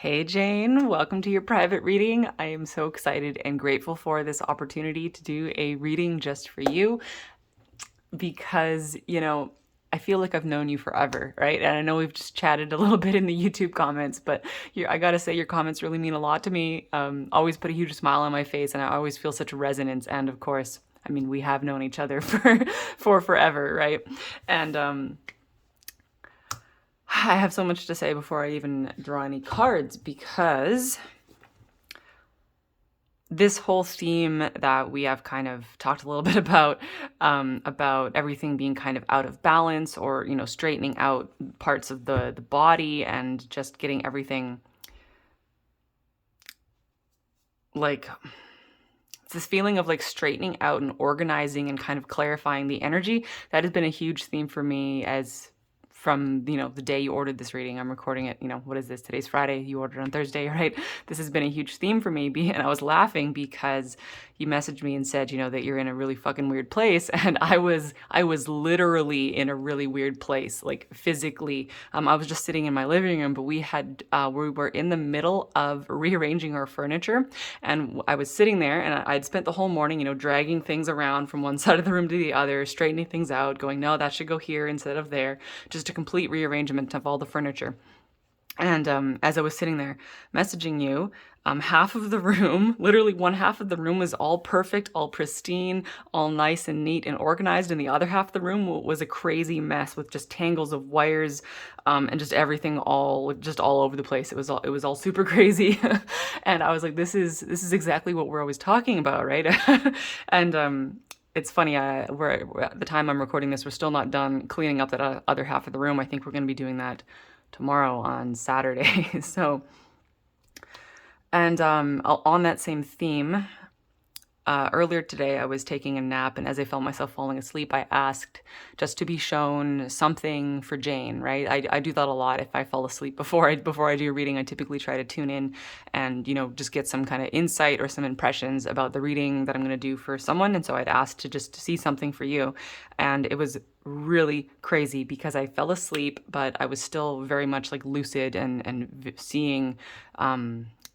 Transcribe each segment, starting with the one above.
Hey Jane, welcome to your private reading. I am so excited and grateful for this opportunity to do a reading just for you because, I feel like I've known you forever, right? And I know we've just chatted a little bit in the YouTube comments, but I gotta say, your comments really mean a lot to me. Always put a huge smile on my face, and I always feel such a resonance. And of course, I mean, we have known each other for forever, right? And I have so much to say before I even draw any cards because this whole theme that we have kind of talked a little bit about everything being kind of out of balance, or straightening out parts of the body and just getting everything, like, it's this feeling of like straightening out and organizing and kind of clarifying the energy. That has been a huge theme for me as from the day you ordered this reading. I'm recording it, what is this, today's Friday, you ordered on Thursday, right? This has been a huge theme for me, and I was laughing because you messaged me and said that you're in a really fucking weird place, and I was literally in a really weird place, like physically. I was just sitting in my living room, but we were in the middle of rearranging our furniture, and I was sitting there, and I'd spent the whole morning dragging things around from one side of the room to the other, straightening things out, going, no, that should go here instead of there, just a complete rearrangement of all the furniture. And as I was sitting there messaging you, half of the room, literally one half of the room, was all perfect, all pristine, all nice and neat and organized, and the other half of the room was a crazy mess with just tangles of wires, and just everything all over the place. It was all super crazy, and I was like, this is exactly what we're always talking about, right? And it's funny, we're at the time I'm recording this, we're still not done cleaning up that other half of the room. I think we're going to be doing that tomorrow on Saturday. So, and on that same theme, earlier today I was taking a nap, and as I felt myself falling asleep, I asked just to be shown something for Jane, right? I do that a lot. If I fall asleep before I do a reading, I typically try to tune in and just get some kind of insight or some impressions about the reading that I'm going to do for someone. And so I'd asked to just see something for you, and it was really crazy because I fell asleep, but I was still very much like lucid and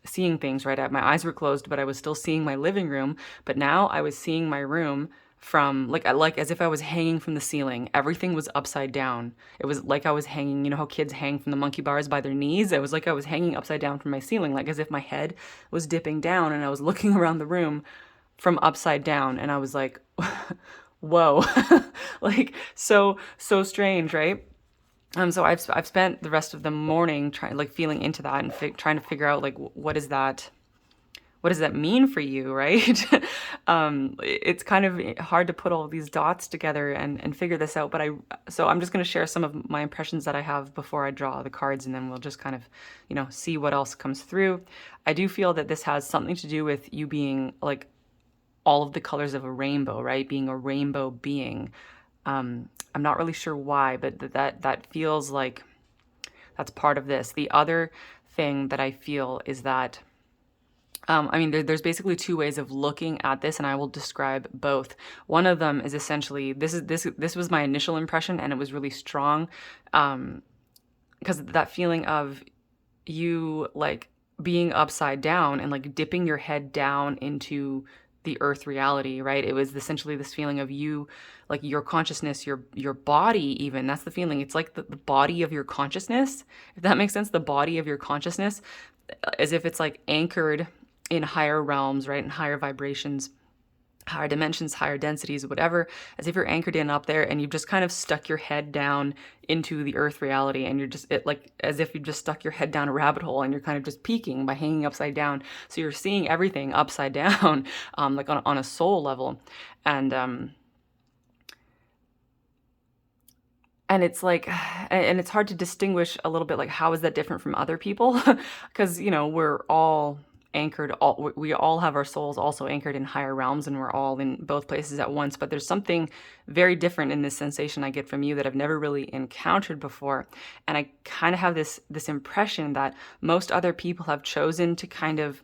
seeing things, right? My eyes were closed, but I was still seeing my living room. But now I was seeing my room from like as if I was hanging from the ceiling. Everything was upside down. It was like I was hanging, how kids hang from the monkey bars by their knees. It was like I was hanging upside down from my ceiling, like as if my head was dipping down and I was looking around the room from upside down. And I was like, whoa, like so strange, right? So I've spent the rest of the morning trying, like, feeling into that and trying to figure out, like, what does that mean for you, right? It's kind of hard to put all these dots together and figure this out. But so I'm just going to share some of my impressions that I have before I draw the cards, and then we'll just kind of, see what else comes through. I do feel that this has something to do with you being like all of the colors of a rainbow, right? Being a rainbow being. I'm not really sure why, but that feels like that's part of this. The other thing that I feel is that, I mean, there's basically two ways of looking at this, and I will describe both. One of them is essentially this was my initial impression, and it was really strong, because that feeling of you like being upside down and like dipping your head down into the earth reality, right? It was essentially this feeling of you, like your consciousness, your body, even. That's the feeling. It's like the body of your consciousness, if that makes sense. The body of your consciousness, as if it's like anchored in higher realms, right? In higher vibrations, higher dimensions, higher densities, whatever, as if you're anchored in up there and you've just kind of stuck your head down into the earth reality, and you're just like as if you just stuck your head down a rabbit hole, and you're kind of just peeking by hanging upside down. So you're seeing everything upside down, like on a soul level. And it's like, and it's hard to distinguish a little bit, like, how is that different from other people? Because, we're all anchored, we all have our souls also anchored in higher realms, and we're all in both places at once. But there's something very different in this sensation I get from you that I've never really encountered before. And I kind of have this impression that most other people have chosen to kind of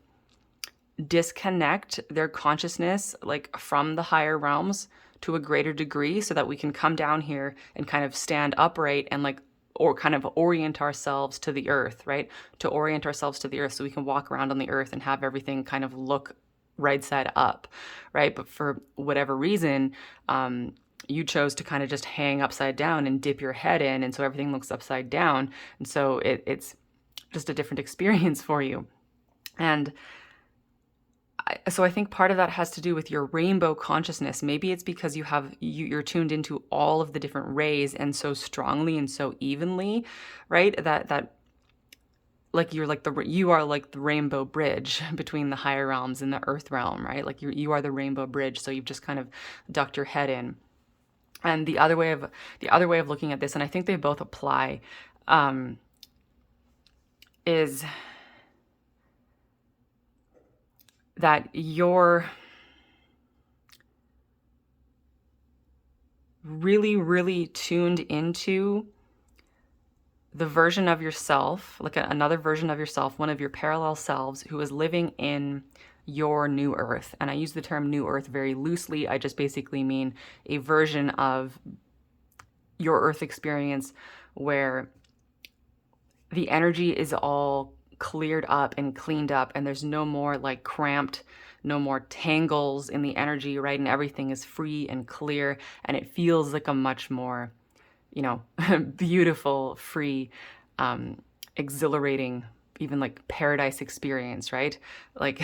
disconnect their consciousness, like, from the higher realms to a greater degree, so that we can come down here and kind of stand upright and like or kind of orient ourselves to the earth, right? To orient ourselves to the earth so we can walk around on the earth and have everything kind of look right side up, right? But for whatever reason, you chose to kind of just hang upside down and dip your head in, and so everything looks upside down, and so it's just a different experience for you. And so I think part of that has to do with your rainbow consciousness. Maybe it's because you're tuned into all of the different rays and so strongly and so evenly, right? That like you are like the rainbow bridge between the higher realms and the earth realm, right? Like you are the rainbow bridge. So you've just kind of ducked your head in. And the other way of looking at this, and I think they both apply, is that you're really, really tuned into the version of yourself, like another version of yourself, one of your parallel selves who is living in your new earth. And I use the term new earth very loosely. I just basically mean a version of your earth experience where the energy is all cleared up and cleaned up, and there's no more like cramped, no more tangles in the energy, right? And everything is free and clear, and it feels like a much more, beautiful, free, exhilarating, even like paradise experience, right? Like,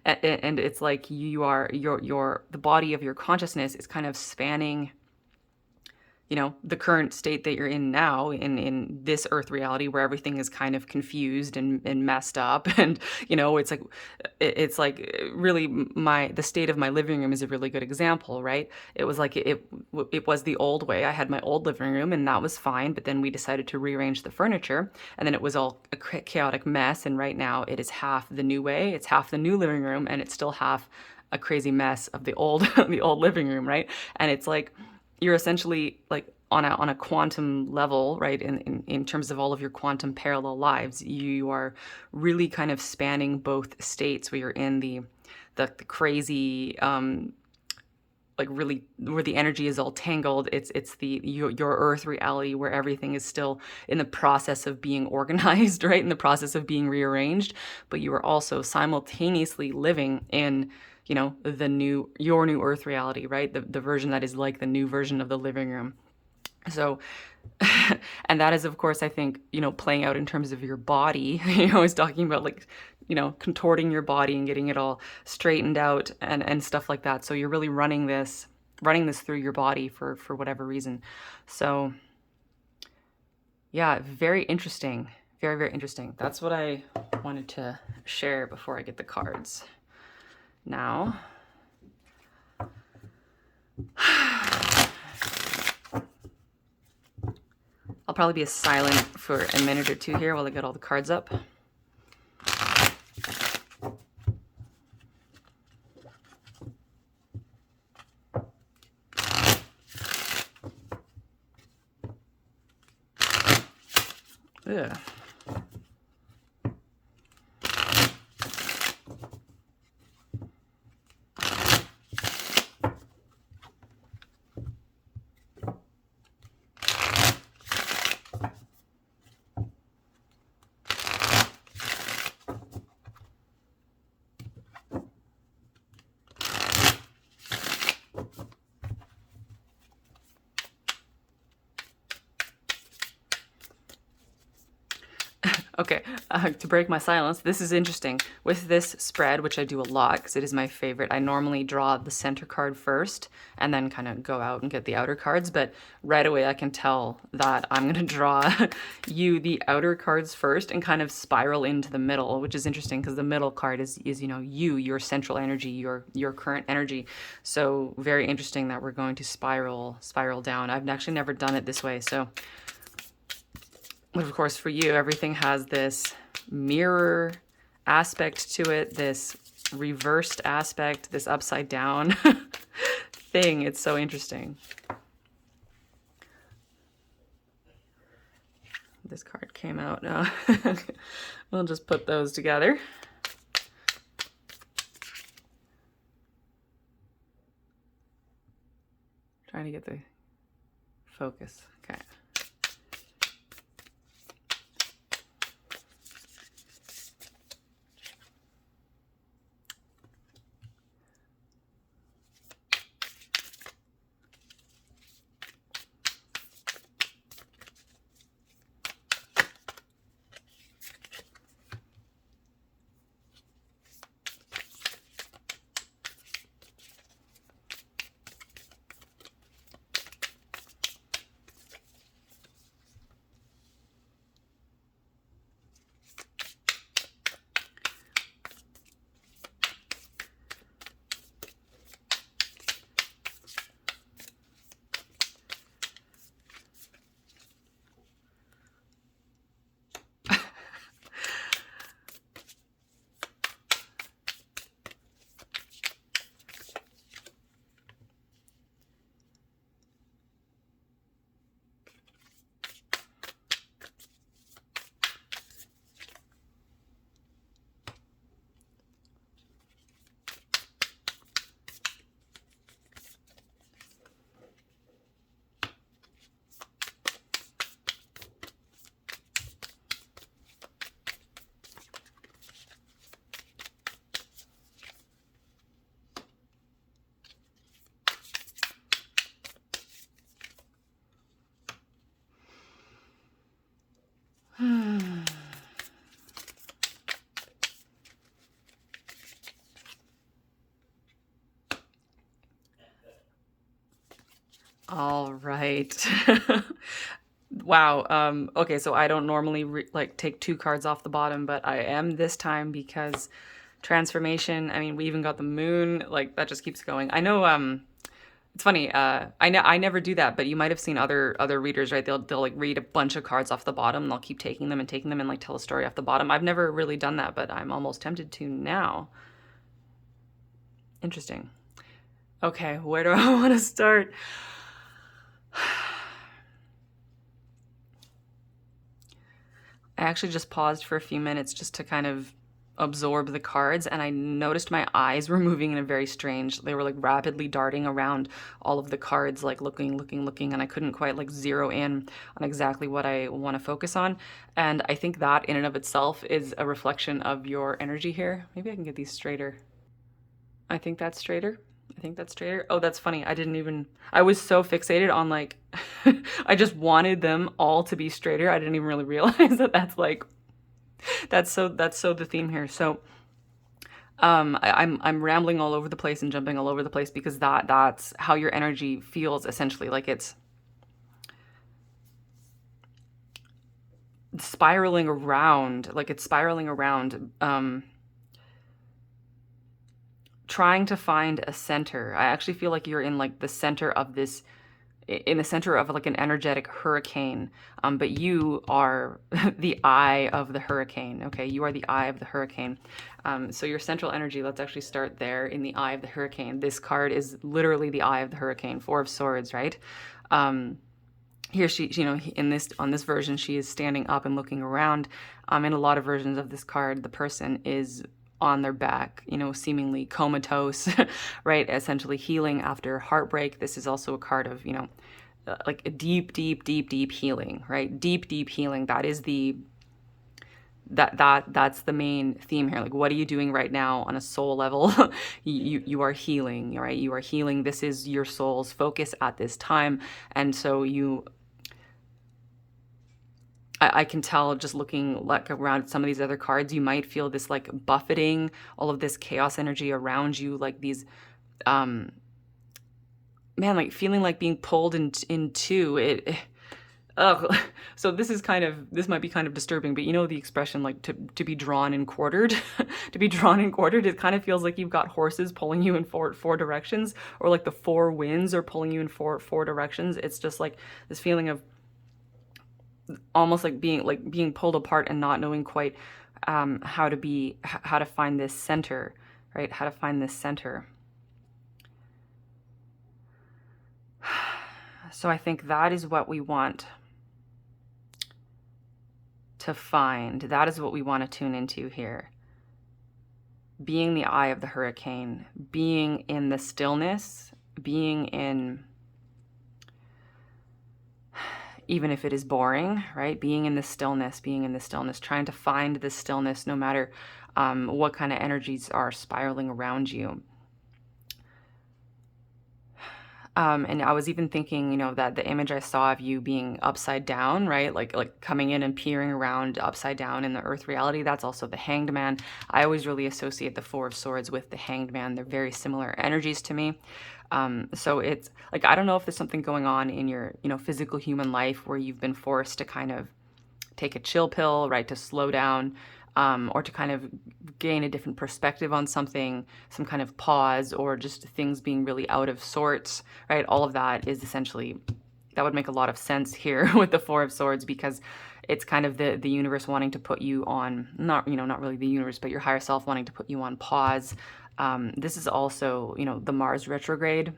and it's like the body of your consciousness is kind of spanning, the current state that you're in now in this earth reality where everything is kind of confused and messed up. And, it's like really the state of my living room is a really good example, right? It was like, it was the old way. I had my old living room and that was fine. But then we decided to rearrange the furniture and then it was all a chaotic mess. And right now it is half the new way. It's half the new living room and it's still half a crazy mess of the old, the old living room, right? And it's like, you're essentially like on a quantum level, right? In terms of all of your quantum parallel lives, you are really kind of spanning both states where you're in the crazy, like really where the energy is all tangled. It's your earth reality where everything is still in the process of being organized, right? In the process of being rearranged, but you are also simultaneously living in your new earth reality, right? The version that is like the new version of the living room. So, and that is, of course, I think, playing out in terms of your body. You're always talking about like, contorting your body and getting it all straightened out and stuff like that. So you're really running this through your body for whatever reason. So yeah, very interesting. Very, very interesting. That's what I wanted to share before I get the cards. Now, I'll probably be silent for a minute or two here while I get all the cards up. Yeah. Okay, to break my silence, this is interesting. With this spread, which I do a lot because it is my favorite, I normally draw the center card first and then kind of go out and get the outer cards. But right away, I can tell that I'm going to draw you the outer cards first and kind of spiral into the middle, which is interesting because the middle card is your central energy, your current energy. So very interesting that we're going to spiral down. I've actually never done it this way, so. But of course, for you, everything has this mirror aspect to it, this reversed aspect, this upside down thing. It's so interesting. This card came out. We'll just put those together. Trying to get the focus. Okay. All right. Wow. Okay, so I don't normally like take two cards off the bottom, but I am this time because transformation. I mean, we even got the moon. Like that just keeps going. I know. It's funny. I never do that, but you might have seen other readers, right? They'll like read a bunch of cards off the bottom, and they'll keep taking them and like tell a story off the bottom. I've never really done that, but I'm almost tempted to now. Interesting. Okay, where do I want to start? I actually just paused for a few minutes just to kind of absorb the cards, and I noticed my eyes were moving in a very strange, they were like rapidly darting around all of the cards, like looking, and I couldn't quite like zero in on exactly what I want to focus on. And I think that in and of itself is a reflection of your energy here. Maybe I can get these straighter. I think that's straighter. I think that's straighter. Oh, that's funny. I was so fixated on like, I just wanted them all to be straighter. I didn't even really realize that that's so the theme here. So, I'm rambling all over the place and jumping all over the place because that's how your energy feels essentially. Like it's spiraling around, trying to find a center. I actually feel like you're in like the center of this, in the center of like an energetic hurricane. But you are the eye of the hurricane. Okay, you are the eye of the hurricane. So your central energy. Let's actually start there in the eye of the hurricane. This card is literally the eye of the hurricane. Four of Swords, right? Here she, you know, in this on this version, she is standing up and looking around. In a lot of versions of this card, the person is on their back, you know, seemingly comatose, right? Essentially healing after heartbreak. This is also a card of, you know, like a deep healing, right? Deep healing. That is that's the main theme here. Like, what are you doing right now on a soul level? You are healing, right? You are healing. This is your soul's focus at this time, and so I can tell just looking like around some of these other cards, you might feel this like buffeting, all of this chaos energy around you, like these, um, man, like feeling like being pulled in two. Oh, so this might be kind of disturbing, but you know the expression like to be drawn and quartered, to be drawn and quartered. It kind of feels like you've got horses pulling you in four directions, or like the four winds are pulling you in four directions. It's just like this feeling of almost like being pulled apart and not knowing quite how to find this center, right? How to find this center. So I think that is what we want to find. That is what we want to tune into here. Being the eye of the hurricane, being in the stillness, being in, even if it is boring, right? Being in the stillness, trying to find the stillness no matter what kind of energies are spiraling around you. And I was even thinking, you know, that the image I saw of you being upside down, right? Like coming in and peering around upside down in the earth reality, that's also the Hanged Man. I always really associate the Four of Swords with the Hanged Man. They're very similar energies to me. So it's like, I don't know if there's something going on in your, you know, physical human life where you've been forced to kind of take a chill pill, right? To slow down, or to kind of gain a different perspective on something, some kind of pause, or just things being really out of sorts, right? All of that is essentially, that would make a lot of sense here with the Four of Swords, because it's kind of the universe wanting to put you on, not, you know, not really the universe, but your higher self wanting to put you on pause. This is also, you know, the Mars retrograde,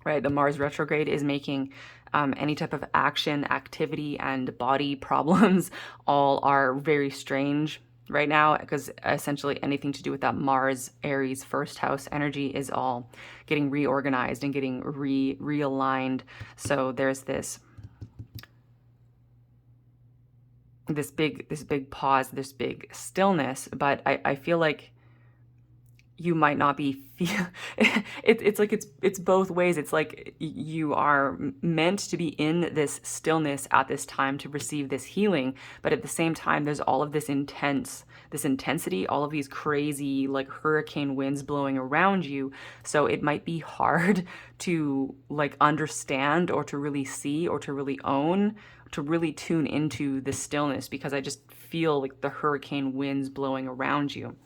right? The Mars retrograde is making any type of action, activity, and body problems all are very strange right now, because essentially anything to do with that Mars Aries first house energy is all getting reorganized and getting realigned. So there's this big pause, this big stillness, but I feel like you might not be feel it's like it's both ways. It's like you are meant to be in this stillness at this time to receive this healing, but at the same time there's all of this intensity, all of these crazy like hurricane winds blowing around you. So it might be hard to like understand or to really see or to really own, to really tune into the stillness, because I just feel like the hurricane winds blowing around you.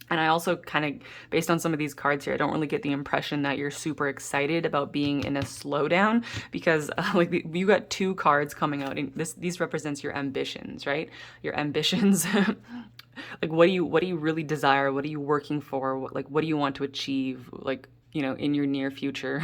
And I also kind of, based on some of these cards here, I don't really get the impression that you're super excited about being in a slowdown, because like you got two cards coming out, and these represents your ambitions, right? Your ambitions. Like what do you really desire? What are you working for? What do you want to achieve? Like, in your near future.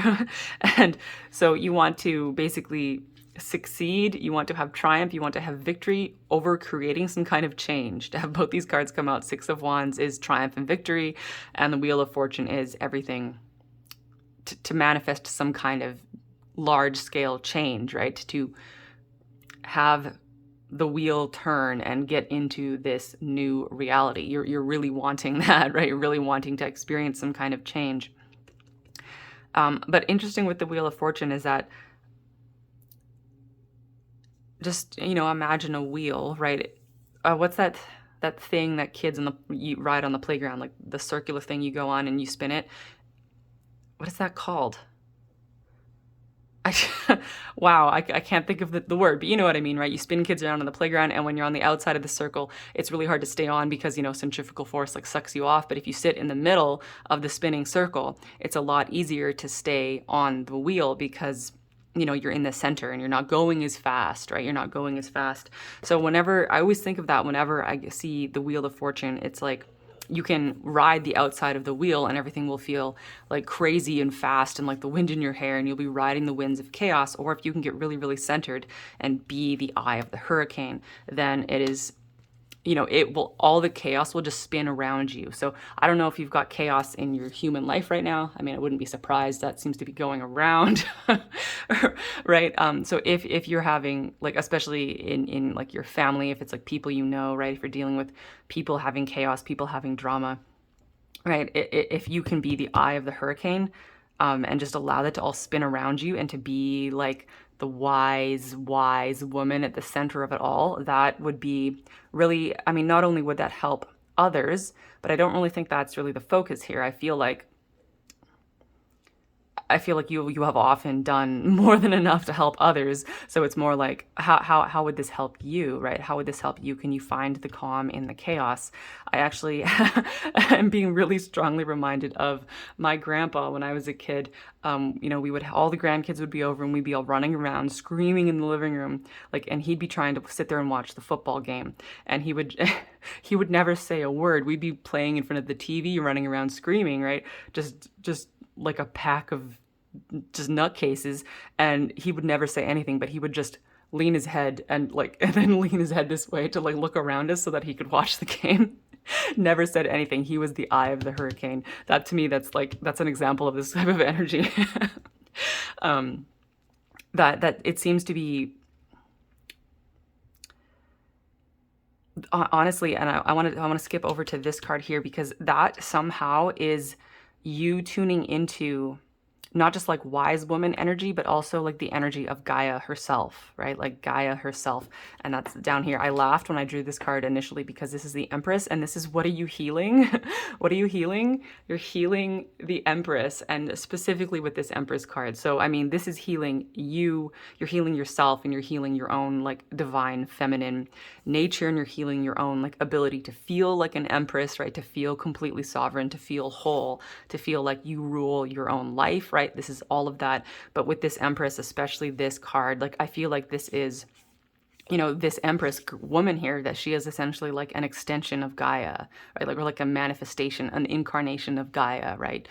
And so you want to basically succeed, you want to have triumph, you want to have victory over creating some kind of change. To have both these cards come out, Six of Wands is triumph and victory, and the Wheel of Fortune is everything to manifest some kind of large scale change, right? To have the wheel turn and get into this new reality. You're really wanting that, right? You're really wanting to experience some kind of change. But interesting with the Wheel of Fortune is that just, imagine a wheel, right? What's that thing that kids you ride on the playground, like the circular thing you go on and you spin it? What is that called? Wow, I can't think of the word, but you know what I mean, right? You spin kids around on the playground, and when you're on the outside of the circle, it's really hard to stay on because, centrifugal force like sucks you off. But if you sit in the middle of the spinning circle, it's a lot easier to stay on the wheel because you're in the center and you're not going as fast, right? You're not going as fast. So I always think of that whenever I see the Wheel of Fortune, it's like you can ride the outside of the wheel and everything will feel like crazy and fast and like the wind in your hair, and you'll be riding the winds of chaos. Or if you can get really, really centered and be the eye of the hurricane, then it is, all the chaos will just spin around you. So I don't know if you've got chaos in your human life right now. I mean, I wouldn't be surprised. That seems to be going around, right? So if you're having, like, especially in like your family, if it's like people right? If you're dealing with people having chaos, people having drama, right? If you can be the eye of the hurricane, and just allow that to all spin around you and to be like the wise woman at the center of it all, that would be really, I mean, not only would that help others, but I don't really think that's really the focus here. I feel like you have often done more than enough to help others. So it's more like, how would this help you, right? How would this help you? Can you find the calm in the chaos? I actually am being really strongly reminded of my grandpa when I was a kid. All the grandkids would be over and we'd be all running around screaming in the living room, like, and he'd be trying to sit there and watch the football game, and he would he would never say a word. We'd be playing in front of the TV, running around screaming, right? Just like a pack of just nutcases, and he would never say anything, but he would just lean his head and then lean his head this way to like look around us so that he could watch the game. Never said anything. He was the eye of the hurricane. That, to me, that's an example of this type of energy. That it seems to be, honestly, and I want to skip over to this card here, because that somehow is you tuning into not just like wise woman energy, but also like the energy of Gaia herself, right? Like Gaia herself. And that's down here. I laughed when I drew this card initially because this is the Empress, and this is, what are you healing? What are you healing? You're healing the Empress, and specifically with this Empress card. So, I mean, this is healing you. You're healing yourself, and you're healing your own like divine feminine nature, and you're healing your own like ability to feel like an Empress, right? To feel completely sovereign, to feel whole, to feel like you rule your own life, right? This is all of that. But with this Empress, especially this card, like, I feel like this is, this Empress woman here, that she is essentially like an extension of Gaia, right? Like, we're like a manifestation, an incarnation of Gaia, right?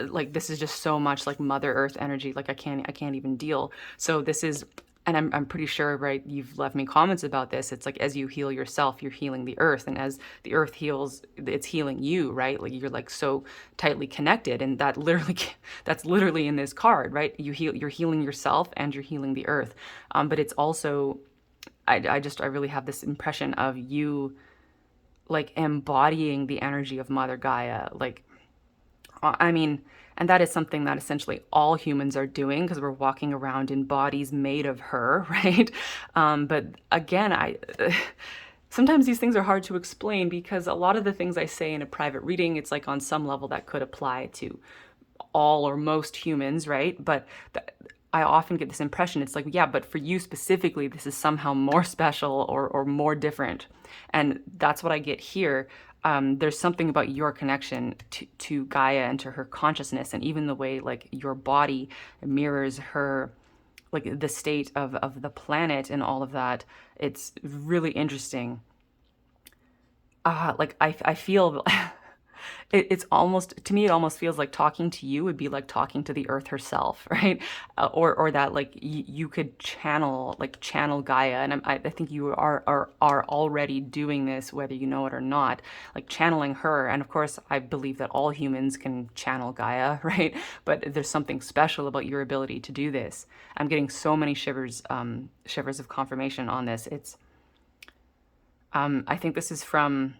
Like, this is just so much like Mother Earth energy. Like, I can't even deal. So this is, and I'm pretty sure, right, you've left me comments about this. It's like, as you heal yourself, you're healing the earth. And as the earth heals, it's healing you, right? Like, you're like so tightly connected. And that's literally in this card, right? You're healing yourself and you're healing the earth. But it's also, I really have this impression of you like embodying the energy of Mother Gaia. Like, I mean, and that is something that essentially all humans are doing because we're walking around in bodies made of her, right? But again, sometimes these things are hard to explain because a lot of the things I say in a private reading, it's like on some level that could apply to all or most humans, right? But I often get this impression it's like, yeah, but for you specifically, this is somehow more special or more different. And that's what I get here. There's something about your connection to Gaia and to her consciousness, and even the way like your body mirrors her, like the state of the planet and all of that. It's really interesting. Like I feel it's almost, to me it almost feels like talking to you would be like talking to the earth herself, right? Or that like you could channel Gaia, and I think you are already doing this whether you know it or not, like channeling her. And of course I believe that all humans can channel Gaia, right? But there's something special about your ability to do this. I'm getting so many shivers of confirmation on this. It's I think this is from,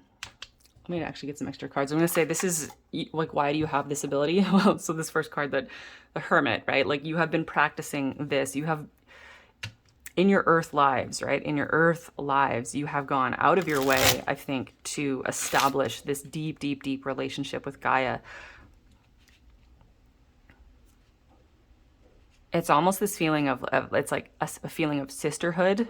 let me actually get some extra cards. I'm going to say this is like, why do you have this ability? Well, so this first card, that the Hermit, right? Like you have been practicing this. You have, in your earth lives, right? In your earth lives, you have gone out of your way, I think, to establish this deep, deep, deep relationship with Gaia. It's almost this feeling of it's like a feeling of sisterhood.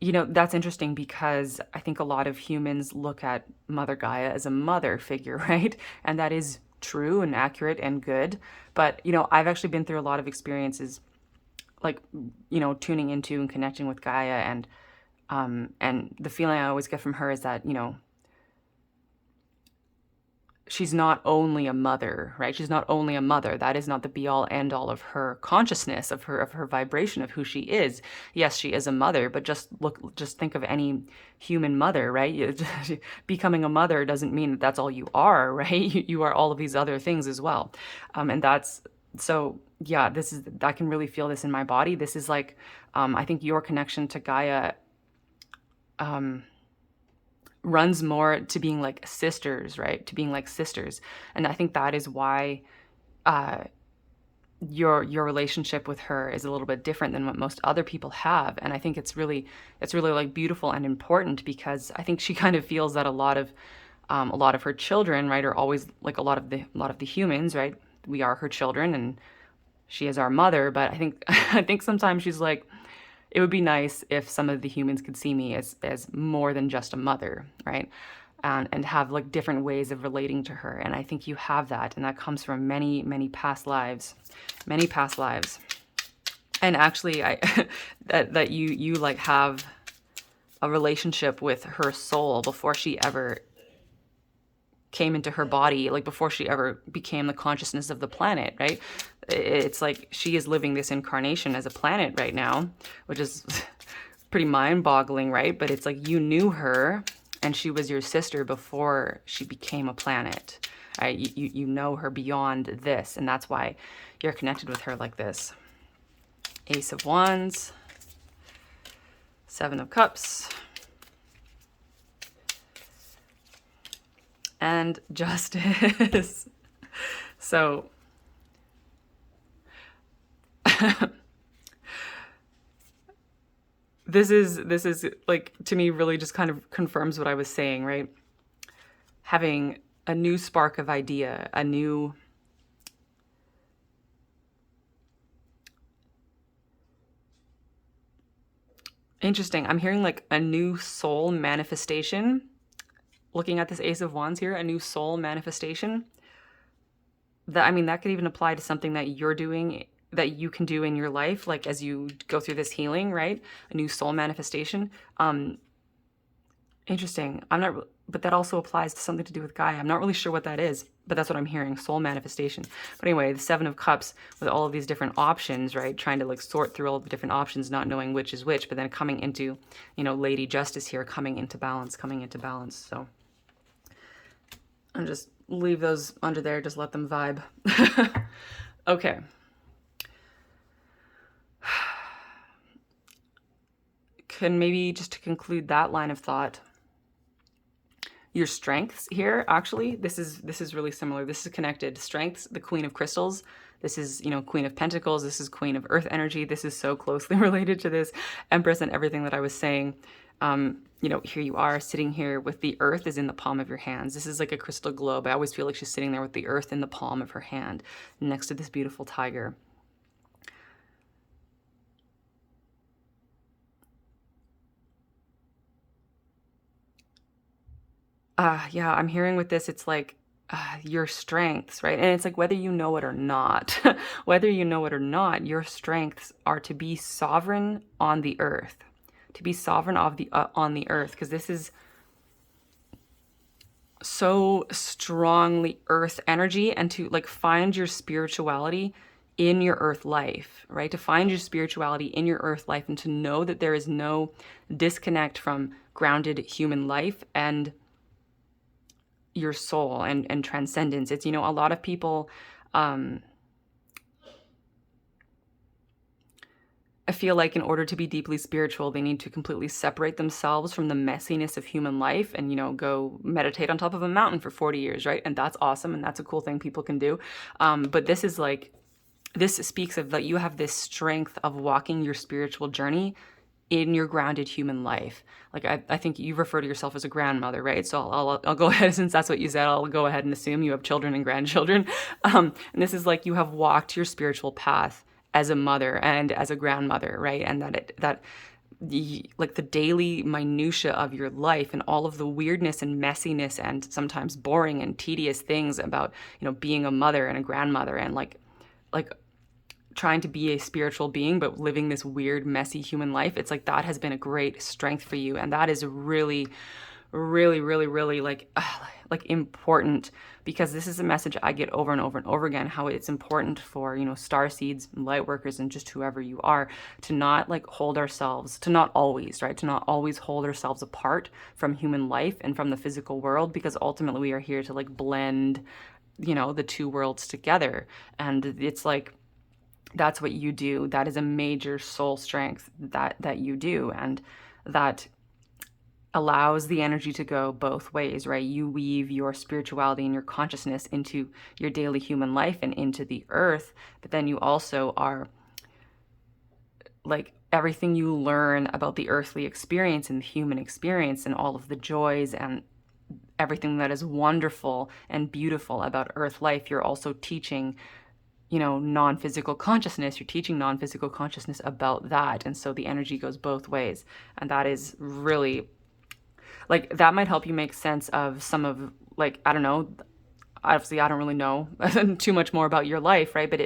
You know, that's interesting because I think a lot of humans look at Mother Gaia as a mother figure, right? And that is true and accurate and good. But, you know, I've actually been through a lot of experiences like, you know, tuning into and connecting with Gaia, and the feeling I always get from her is that, you know, she's not only a mother, right? She's not only a mother. That is not the be all end all of her consciousness, of her vibration, of who she is. Yes, she is a mother, but just think of any human mother, right? Becoming a mother doesn't mean that that's all you are, right? You are all of these other things as well. And that's, so yeah, I can really feel this in my body. This is like, I think your connection to Gaia, runs more to being like sisters, right? To being like sisters. And I think that is why your relationship with her is a little bit different than what most other people have. And I think it's really like beautiful and important because I think she kind of feels that a lot of her children, right, are always like a lot of the humans, right? We are her children and she is our mother, but I think I think sometimes she's like, it would be nice if some of the humans could see me as more than just a mother, right? And have like different ways of relating to her. And I think you have that. And that comes from many, many past lives, many past lives. And actually, that you like have a relationship with her soul before she ever came into her body, like before she ever became the consciousness of the planet, right? It's like she is living this incarnation as a planet right now, which is pretty mind-boggling, right? But it's like you knew her and she was your sister before she became a planet, right? You know her beyond this, and that's why you're connected with her like this. Ace of Wands, Seven of Cups, and Justice. So this is like, to me, really just kind of confirms what I was saying, right? Having a new spark of idea, a new interesting. I'm hearing like a new soul manifestation. Looking at this Ace of Wands here, a new soul manifestation. That, I mean, that could even apply to something that you're doing, that you can do in your life, like as you go through this healing, right? A new soul manifestation. Interesting. But that also applies to something to do with Gaia. I'm not really sure what that is, but that's what I'm hearing, soul manifestation. But anyway, the Seven of Cups with all of these different options, right? Trying to like sort through all the different options, not knowing which is which, but then coming into, you know, Lady Justice here, coming into balance. So and just leave those under there, just let them vibe. Okay. Can maybe just to conclude that line of thought, your strengths here, actually, this is really similar. This is connected. Strengths, the Queen of Crystals. This is, Queen of Pentacles. This is Queen of Earth energy. This is so closely related to this Empress and everything that I was saying. Here you are sitting here with the earth is in the palm of your hands. This is like a crystal globe. I always feel like she's sitting there with the earth in the palm of her hand next to this beautiful tiger. Yeah, I'm hearing with this, it's like your strengths, right? And it's like whether you know it or not, whether you know it or not, your strengths are to be sovereign on the earth, to be sovereign on the earth, because this is so strongly earth energy, and to like find your spirituality in your earth life, right? To find your spirituality in your earth life, and to know that there is no disconnect from grounded human life and your soul and transcendence. It's, a lot of people, I feel like in order to be deeply spiritual, they need to completely separate themselves from the messiness of human life and, go meditate on top of a mountain for 40 years, right? And that's awesome. And that's a cool thing people can do. But this is like, this speaks of that you have this strength of walking your spiritual journey in your grounded human life. Like I think you refer to yourself as a grandmother, right? So I'll go ahead, since that's what you said, I'll go ahead and assume you have children and grandchildren. And this is like you have walked your spiritual path as a mother and as a grandmother, right? And like the daily minutia of your life and all of the weirdness and messiness and sometimes boring and tedious things about, being a mother and a grandmother, and like trying to be a spiritual being, but living this weird, messy human life. It's like that has been a great strength for you. And that is really, really, really, really like important, because this is a message I get over and over and over again, how it's important for, star seeds, light workers, and just whoever you are, to not like hold ourselves, to not always, right? To not always hold ourselves apart from human life and from the physical world, because ultimately we are here to like blend, the two worlds together. And it's like, that's what you do. That is a major soul strength that you do, and that allows the energy to go both ways, right? You weave your spirituality and your consciousness into your daily human life and into the earth, but then you also are like everything you learn about the earthly experience and the human experience and all of the joys and everything that is wonderful and beautiful about earth life, you're also teaching non-physical consciousness. You're teaching non-physical consciousness about that. And so the energy goes both ways. And that is really, like, that might help you make sense of some of, like, I don't know, obviously I don't really know too much more about your life, right? But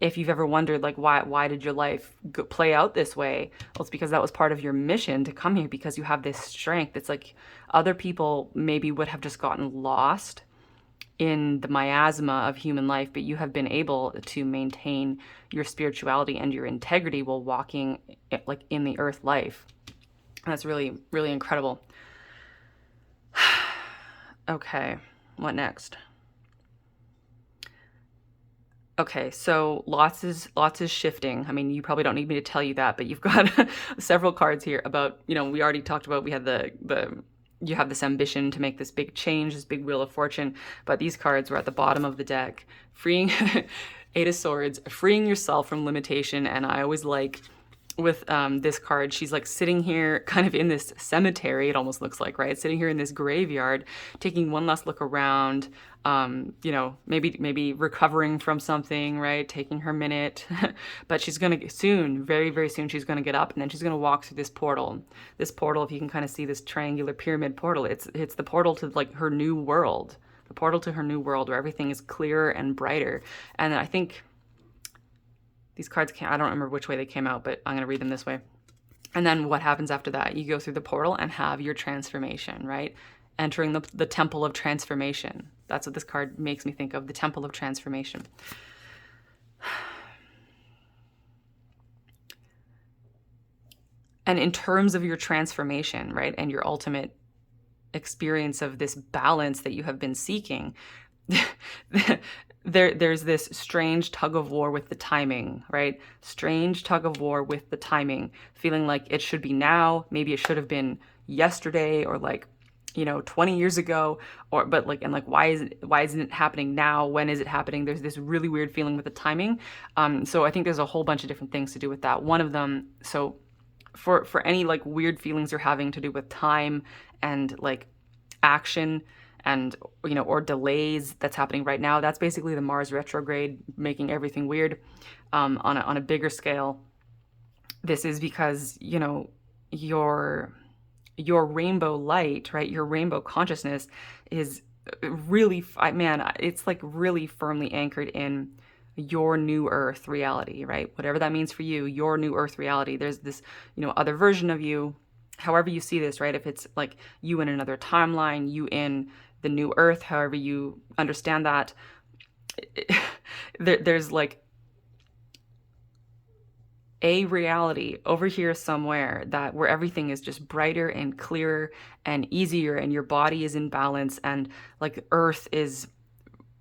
if you've ever wondered, like, why did your life play out this way? Well, it's because that was part of your mission to come here, because you have this strength. It's like other people maybe would have just gotten lost in the miasma of human life, but you have been able to maintain your spirituality and your integrity while walking like in the earth life. And that's really, really incredible. Okay, what next? Okay, so lots is shifting. I mean, you probably don't need me to tell you that, but you've got several cards here about, we already talked about, we had you have this ambition to make this big change, this big wheel of fortune, but these cards were at the bottom of the deck. Freeing, Eight of Swords, freeing yourself from limitation. And I always like with this card, she's like sitting here kind of in this cemetery, it almost looks like, right? Sitting here in this graveyard, taking one last look around, maybe recovering from something, right? Taking her minute, but she's going to soon, very, very soon, she's going to get up, and then she's going to walk through this portal. This portal, if you can kind of see this triangular pyramid portal, it's the portal to like her new world, the portal to her new world where everything is clearer and brighter. And I think these cards I don't remember which way they came out, but I'm going to read them this way. And then what happens after that? You go through the portal and have your transformation, right? Entering the temple of transformation. That's what this card makes me think of, the temple of transformation. And in terms of your transformation, right, and your ultimate experience of this balance that you have been seeking, there's this strange tug of war with the timing, right? Strange tug of war with the timing, feeling like it should be now, maybe it should have been yesterday, or like 20 years ago, or but like, and like, why isn't it happening now? When is it happening? There's this really weird feeling with the timing. So I think there's a whole bunch of different things to do with that. One of them, so for any like weird feelings you're having to do with time and like action, and or delays that's happening right now, that's basically the Mars retrograde making everything weird. On a bigger scale, this is because your your rainbow light, right? Your rainbow consciousness is really, man, it's like really firmly anchored in your new earth reality, right? Whatever that means for you, your new earth reality. There's this, other version of you, however you see this, right? If it's like you in another timeline, you in the new earth, however you understand that, there's like a reality over here somewhere, that where everything is just brighter and clearer and easier, and your body is in balance, and like earth is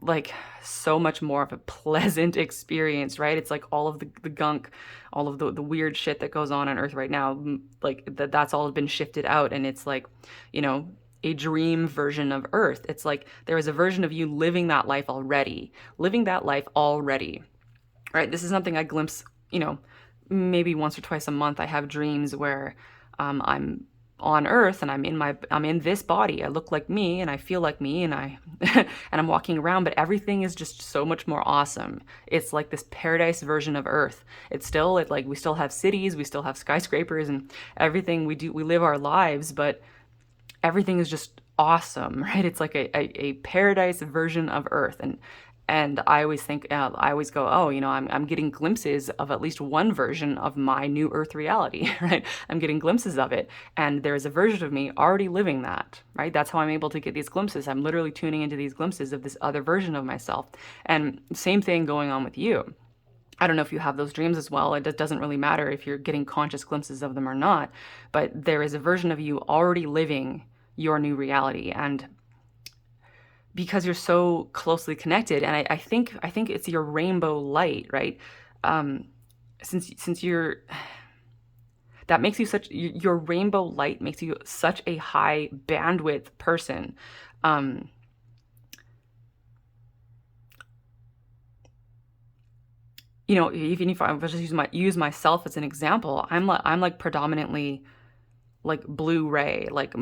like so much more of a pleasant experience, right? It's like all of the gunk, all of the weird shit that goes on earth right now, like that's all been shifted out, and it's like, you know, a dream version of earth. It's like there is a version of you living that life already, right? This is something I glimpse, maybe once or twice a month. I have dreams where I'm on earth and I'm in this body. I look like me and I feel like me, and I and I'm walking around, but everything is just so much more awesome. It's like this paradise version of earth. Like we still have cities, we still have skyscrapers and everything. We live our lives, but everything is just awesome, right? It's like a paradise version of earth. And I always think, I always go, oh, I'm getting glimpses of at least one version of my new earth reality, right? I'm getting glimpses of it. And there is a version of me already living that, right? That's how I'm able to get these glimpses. I'm literally tuning into these glimpses of this other version of myself. And same thing going on with you. I don't know if you have those dreams as well. It doesn't really matter if you're getting conscious glimpses of them or not, but there is a version of you already living your new reality. And because you're so closely connected, and I think it's your rainbow light, right? Since you're, that makes you your rainbow light makes you such a high bandwidth person. Even if I was just use myself as an example, I'm like predominantly like blue ray, like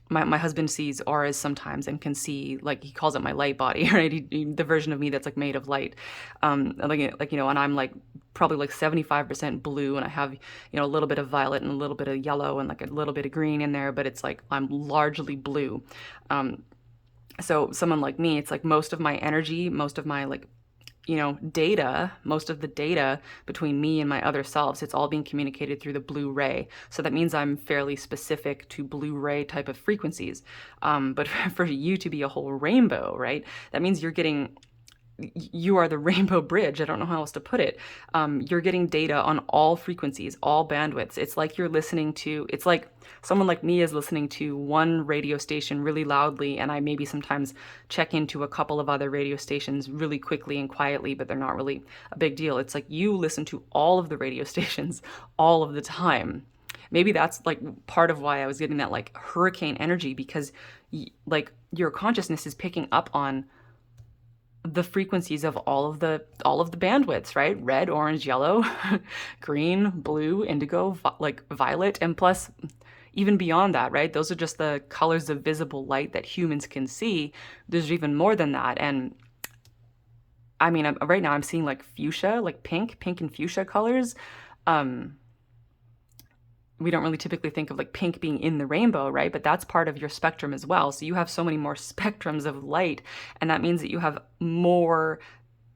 my husband sees auras sometimes and can see, like, he calls it my light body, right? The version of me that's like made of light. And I'm like probably like 75% blue, and I have, a little bit of violet and a little bit of yellow and like a little bit of green in there, but it's like I'm largely blue. So someone like me, it's like most of my energy, most of my like, data, most of the data between me and my other selves, it's all being communicated through the blue ray. So that means I'm fairly specific to blue ray type of frequencies. But for you to be a whole rainbow, right? That means you are the rainbow bridge. I don't know how else to put it. You're getting data on all frequencies, all bandwidths. It's like it's like someone like me is listening to one radio station really loudly, and I maybe sometimes check into a couple of other radio stations really quickly and quietly, but they're not really a big deal. It's like you listen to all of the radio stations all of the time. Maybe that's like part of why I was getting that like hurricane energy, because like your consciousness is picking up on the frequencies of all of the bandwidths, right? Red, orange, yellow, green, blue, indigo, like violet, and plus even beyond that, right? Those are just the colors of visible light that humans can see. There's even more than that. And I mean, right now I'm seeing like fuchsia, like pink and fuchsia colors. We don't really typically think of like pink being in the rainbow, right? But that's part of your spectrum as well. So you have so many more spectrums of light, and that means that you have more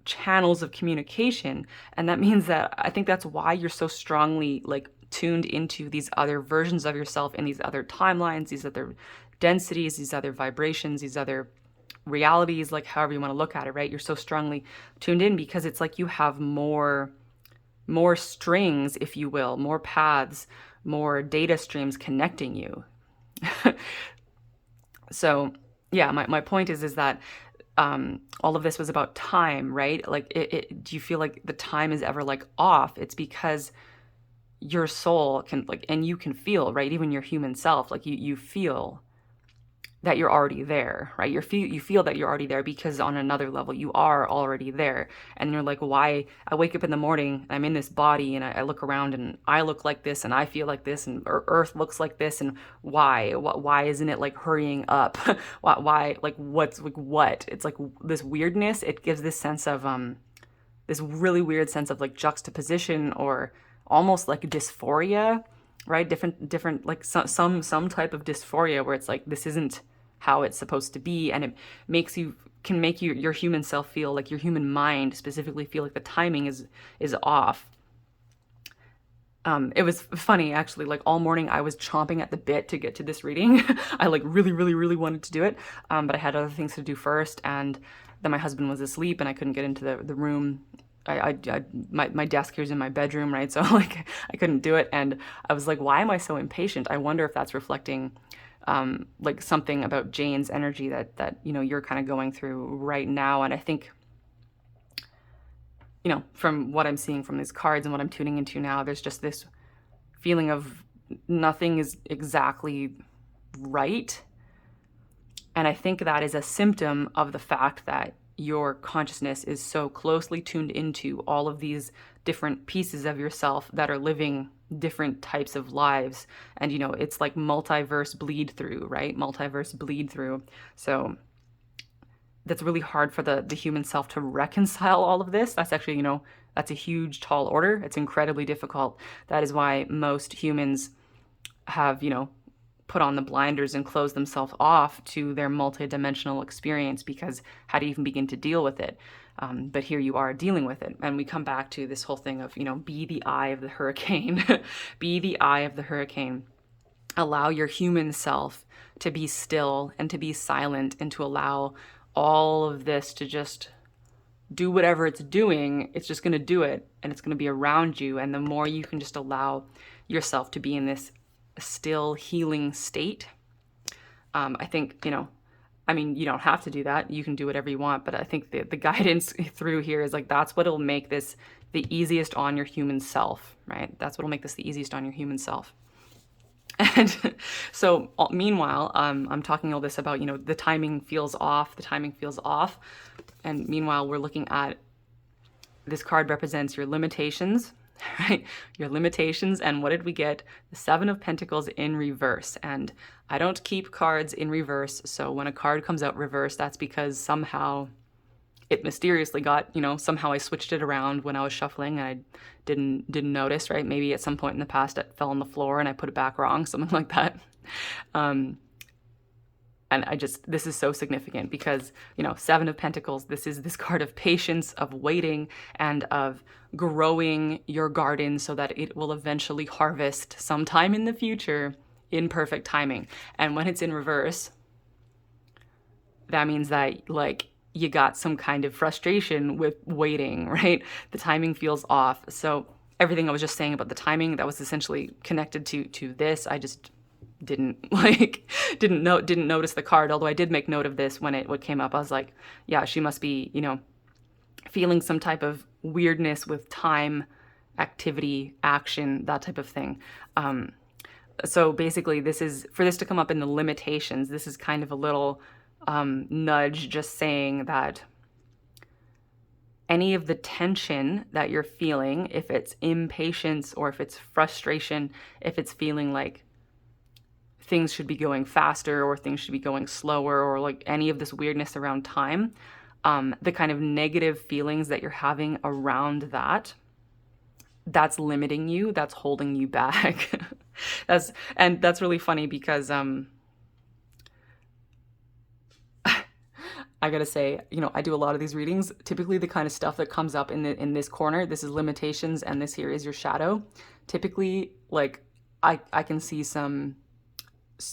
channels of communication. And that means that I think that's why you're so strongly like tuned into these other versions of yourself in these other timelines, these other densities, these other vibrations, these other realities, like however you want to look at it, right? You're so strongly tuned in because it's like you have more strings, if you will, more paths, more data streams connecting you. So yeah, my point is that all of this was about time, right? Like, do you feel like the time is ever like off? It's because your soul can like, and you can feel, right? Even your human self, like you feel that you're already there, right? You feel that you're already there because on another level you are already there. And you're like, why? I wake up in the morning, I'm in this body, and I look around and I look like this and I feel like this and Earth looks like this, and why? Why isn't it like hurrying up? Why? Like what's like what? It's like this weirdness. It gives this sense of this really weird sense of like juxtaposition or almost like dysphoria, right? Different like some type of dysphoria where it's like this isn't how it's supposed to be, and it can make your human self feel like your human mind specifically feel like the timing is off. It was funny actually, like all morning I was chomping at the bit to get to this reading. I like really wanted to do it, but I had other things to do first, and then my husband was asleep and I couldn't get into the room. My desk here's in my bedroom, right? So like I couldn't do it, and I was like, why am I so impatient? I wonder if that's reflecting like something about Jane's energy that you're kind of going through right now. And I think from what I'm seeing from these cards and what I'm tuning into now, there's just this feeling of nothing is exactly right. And I think that is a symptom of the fact that your consciousness is so closely tuned into all of these different pieces of yourself that are living different types of lives. And, it's like multiverse bleed through, right? Multiverse bleed through. So that's really hard for the human self to reconcile all of this. That's actually, that's a huge, tall order. It's incredibly difficult. That is why most humans have, put on the blinders and close themselves off to their multidimensional experience, because how do you even begin to deal with it? But here you are dealing with it. And we come back to this whole thing of, be the eye of the hurricane. Be the eye of the hurricane. Allow your human self to be still and to be silent, and to allow all of this to just do whatever it's doing. It's just going to do it, and it's going to be around you. And the more you can just allow yourself to be in this still healing state, I think, you don't have to do that. You can do whatever you want. But I think the guidance through here is like, that's what'll make this the easiest on your human self, right? That's what'll make this the easiest on your human self. And so meanwhile, I'm talking all this about, the timing feels off, And meanwhile, we're looking at this card represents your limitations, right? Your limitations. And what did we get? The Seven of Pentacles in reverse. And I don't keep cards in reverse. So when a card comes out reverse, that's because somehow it mysteriously got, somehow I switched it around when I was shuffling and I didn't notice, right? Maybe at some point in the past it fell on the floor and I put it back wrong, something like that. And this is so significant because, Seven of Pentacles, this is this card of patience, of waiting, and of growing your garden so that it will eventually harvest sometime in the future in perfect timing. And when it's in reverse, that means that, like, you got some kind of frustration with waiting, right? The timing feels off. So everything I was just saying about the timing, that was essentially connected to this. I just didn't notice the card, although I did make note of this when it came up. I was like, yeah, she must be, feeling some type of weirdness with time, activity, action, that type of thing. So basically for this to come up in the limitations, this is kind of a little nudge just saying that any of the tension that you're feeling, if it's impatience or if it's frustration, if it's feeling like things should be going faster or things should be going slower, or like any of this weirdness around time, the kind of negative feelings that you're having around that's limiting you, that's holding you back. That's really funny because I gotta say, I do a lot of these readings. Typically the kind of stuff that comes up in this corner, this is limitations and this here is your shadow. Typically, like, I can see some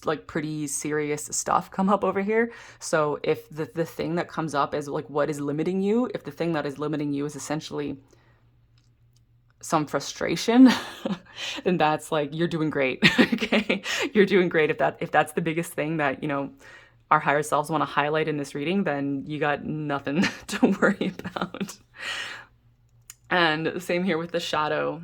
like pretty serious stuff come up over here. So if the thing that comes up is like what is limiting you, if the thing that is limiting you is essentially some frustration, then that's like, you're doing great. Okay, you're doing great. If that's the biggest thing that our higher selves want to highlight in this reading, then you got nothing to worry about. And same here with the shadow.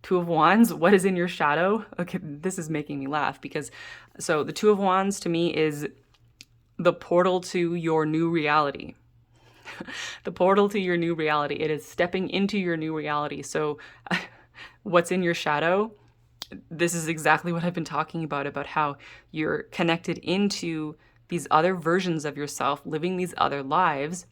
Two of Wands, what is in your shadow? Okay, this is making me laugh because, so the Two of Wands to me is the portal to your new reality. The portal to your new reality. It is stepping into your new reality. So, what's in your shadow? This is exactly what I've been talking about how you're connected into these other versions of yourself, living these other lives,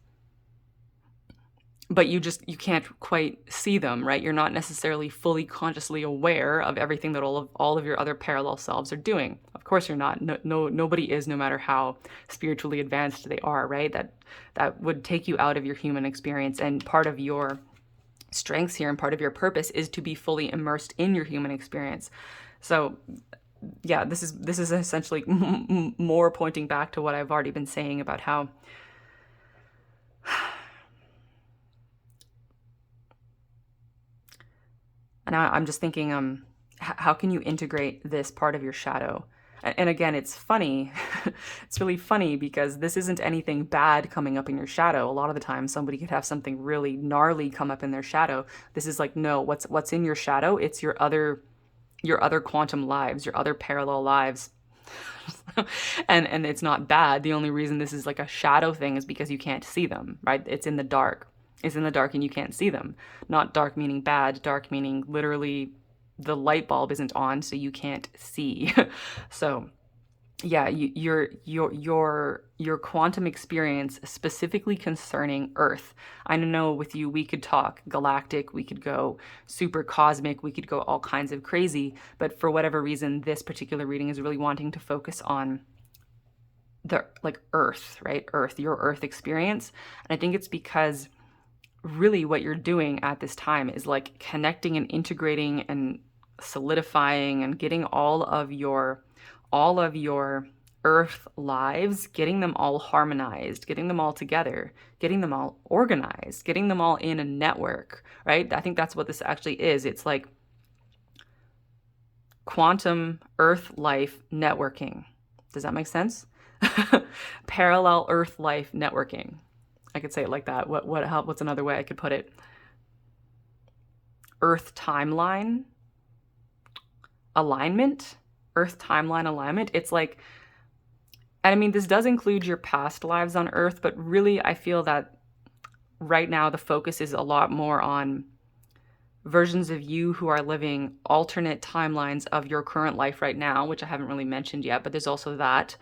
but you can't quite see them, right? You're not necessarily fully consciously aware of everything that all of your other parallel selves are doing. Of course you're not. Nobody is, no matter how spiritually advanced they are, right? That would take you out of your human experience, and part of your strengths here and part of your purpose is to be fully immersed in your human experience. So yeah, this is essentially more pointing back to what I've already been saying about how and I'm just thinking, how can you integrate this part of your shadow? And again, it's funny. It's really funny because this isn't anything bad coming up in your shadow. A lot of the time, somebody could have something really gnarly come up in their shadow. This is like, no, what's in your shadow? It's your other quantum lives, your other parallel lives. And it's not bad. The only reason this is like a shadow thing is because you can't see them, right? It's in the dark. It's in the dark and you can't see them. Not dark meaning bad, dark meaning literally the light bulb isn't on, so you can't see. So yeah, your quantum experience specifically concerning Earth. I know with you we could talk galactic, we could go super cosmic, we could go all kinds of crazy, but for whatever reason this particular reading is really wanting to focus on the like Earth, right? Earth, your Earth experience. And I think it's because really what you're doing at this time is like connecting and integrating and solidifying and getting all of your Earth lives, getting them all harmonized, getting them all together, getting them all organized, getting them all in a network, right? I think that's what this actually is. It's like quantum Earth life networking. Does that make sense? Parallel Earth life networking. I could say it like that. What's another way I could put it? Earth timeline alignment. Earth timeline alignment. It's like, and I mean, this does include your past lives on Earth, but really I feel that right now the focus is a lot more on versions of you who are living alternate timelines of your current life right now, which I haven't really mentioned yet, but there's also that,